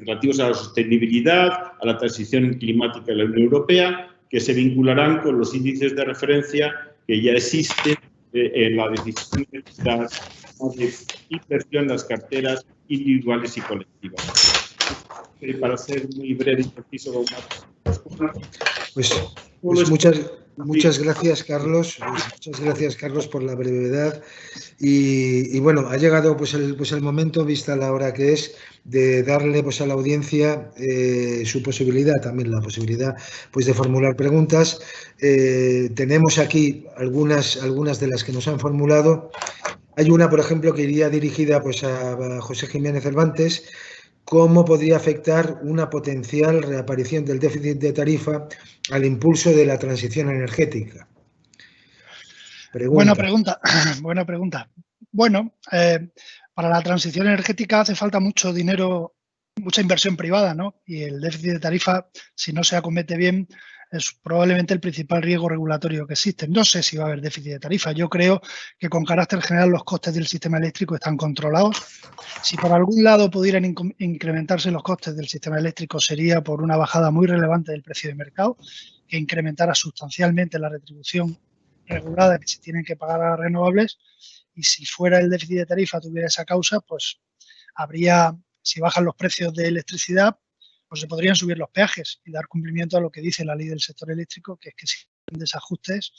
relativos a la sostenibilidad, a la transición climática de la Unión Europea, que se vincularán con los índices de referencia que ya existen en la decisión de inversión en las carteras individuales y colectivas. Para ser muy breve y preciso, pues muchas gracias, Carlos. Muchas gracias, Carlos, por la brevedad. Y bueno, ha llegado pues el momento, vista la hora que es, de darle pues a la audiencia su posibilidad, también la posibilidad pues de formular preguntas. Tenemos aquí algunas de las que nos han formulado. Hay una, por ejemplo, que iría dirigida pues a José Jiménez Cervantes. ¿Cómo podría afectar una potencial reaparición del déficit de tarifa al impulso de la transición energética? Buena pregunta. Bueno, para la transición energética hace falta mucho dinero, mucha inversión privada, ¿no? Y el déficit de tarifa, si no se acomete bien, es probablemente el principal riesgo regulatorio que existe. No sé si va a haber déficit de tarifa. Yo creo que con carácter general los costes del sistema eléctrico están controlados. Si por algún lado pudieran incrementarse los costes del sistema eléctrico, sería por una bajada muy relevante del precio de mercado, que incrementara sustancialmente la retribución regulada que se tienen que pagar a las renovables. Y si fuera el déficit de tarifa tuviera esa causa, pues habría, si bajan los precios de electricidad, pues se podrían subir los peajes y dar cumplimiento a lo que dice la ley del sector eléctrico, que es que si hay desajustes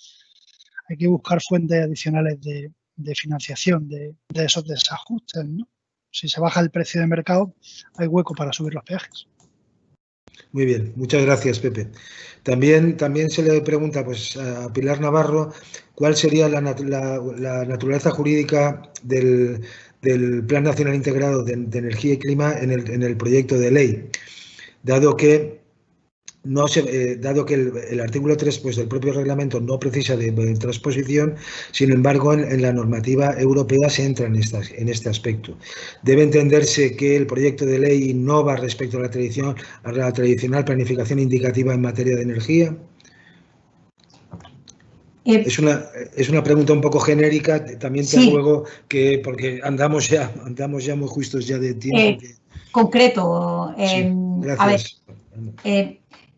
hay que buscar fuentes adicionales de financiación de esos desajustes, ¿no? Si se baja el precio de mercado, hay hueco para subir los peajes. Muy bien, muchas gracias, Pepe. También se le pregunta pues, a Pilar Navarro cuál sería la naturaleza jurídica del Plan Nacional Integrado de Energía y Clima en el proyecto de ley, dado que el artículo 3 pues, del propio reglamento no precisa de transposición, sin embargo, en la normativa europea se entra en este aspecto. Debe entenderse que el proyecto de ley innova respecto a la tradicional planificación indicativa en materia de energía. Es una pregunta un poco genérica, también te ruego que, porque andamos ya muy justos ya de tiempo. Concreto, gracias. A ver,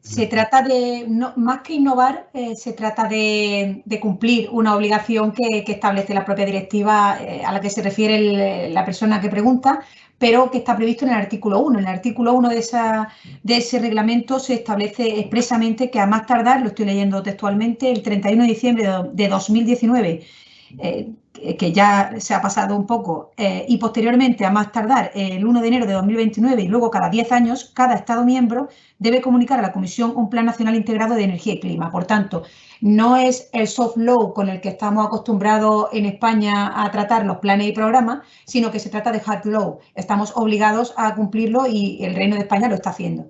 se trata de, más que innovar, se trata de cumplir una obligación que establece la propia directiva a la que se refiere la persona que pregunta, pero que está previsto en el artículo 1. En el artículo 1 de ese reglamento se establece expresamente que a más tardar, lo estoy leyendo textualmente, el 31 de diciembre de 2019, que ya se ha pasado un poco, y posteriormente a más tardar el 1 de enero de 2029 y luego cada 10 años, cada Estado miembro debe comunicar a la Comisión un Plan Nacional Integrado de Energía y Clima. Por tanto, no es el soft law con el que estamos acostumbrados en España a tratar los planes y programas, sino que se trata de hard law. Estamos obligados a cumplirlo y el Reino de España lo está haciendo.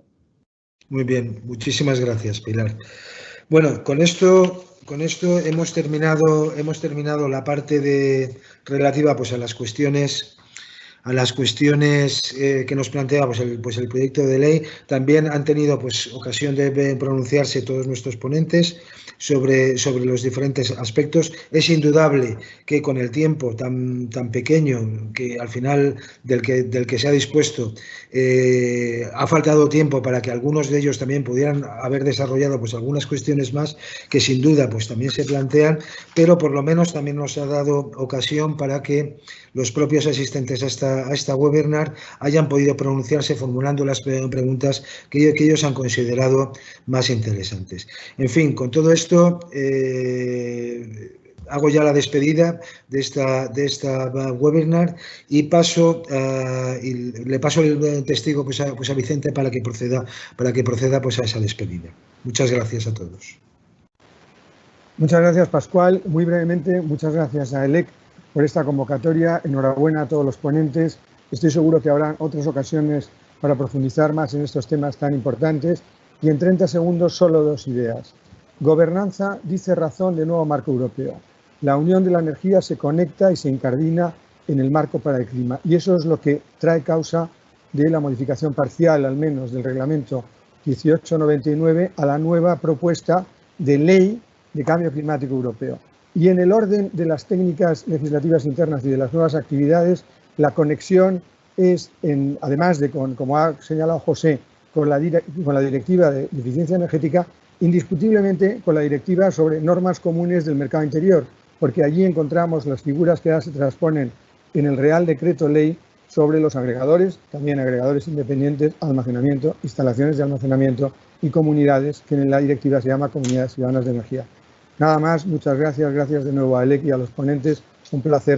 Muy bien, muchísimas gracias, Pilar. Bueno, con esto hemos terminado la parte relativa pues, a las cuestiones las cuestiones que nos plantea pues el proyecto de ley. También han tenido pues ocasión de pronunciarse todos nuestros ponentes sobre los diferentes aspectos. Es indudable que con el tiempo tan pequeño que al final del que se ha dispuesto, ha faltado tiempo para que algunos de ellos también pudieran haber desarrollado pues algunas cuestiones más que sin duda pues también se plantean, pero por lo menos también nos ha dado ocasión para que los propios asistentes a esta webinar hayan podido pronunciarse formulando las preguntas que ellos han considerado más interesantes. En fin, con todo esto hago ya la despedida de esta webinar y le paso el testigo pues a Vicente para que proceda pues a esa despedida. Muchas gracias a todos. Muchas gracias, Pascual. Muy brevemente, muchas gracias a ELEC por esta convocatoria. Enhorabuena a todos los ponentes. Estoy seguro que habrá otras ocasiones para profundizar más en estos temas tan importantes. Y en 30 segundos, solo 2 ideas. Gobernanza dice razón de nuevo marco europeo. La unión de la energía se conecta y se incardina en el marco para el clima. Y eso es lo que trae causa de la modificación parcial, al menos, del reglamento 1899 a la nueva propuesta de ley de cambio climático europeo. Y en el orden de las técnicas legislativas internas y de las nuevas actividades, la conexión es, además de, como ha señalado José, con la Directiva de Eficiencia Energética, indiscutiblemente con la Directiva sobre normas comunes del mercado interior, porque allí encontramos las figuras que ahora se transponen en el Real Decreto Ley sobre los agregadores, también agregadores independientes, almacenamiento, instalaciones de almacenamiento y comunidades, que en la directiva se llama Comunidades Ciudadanas de Energía. Nada más, muchas gracias. Gracias de nuevo a ELEC y a los ponentes. Un placer.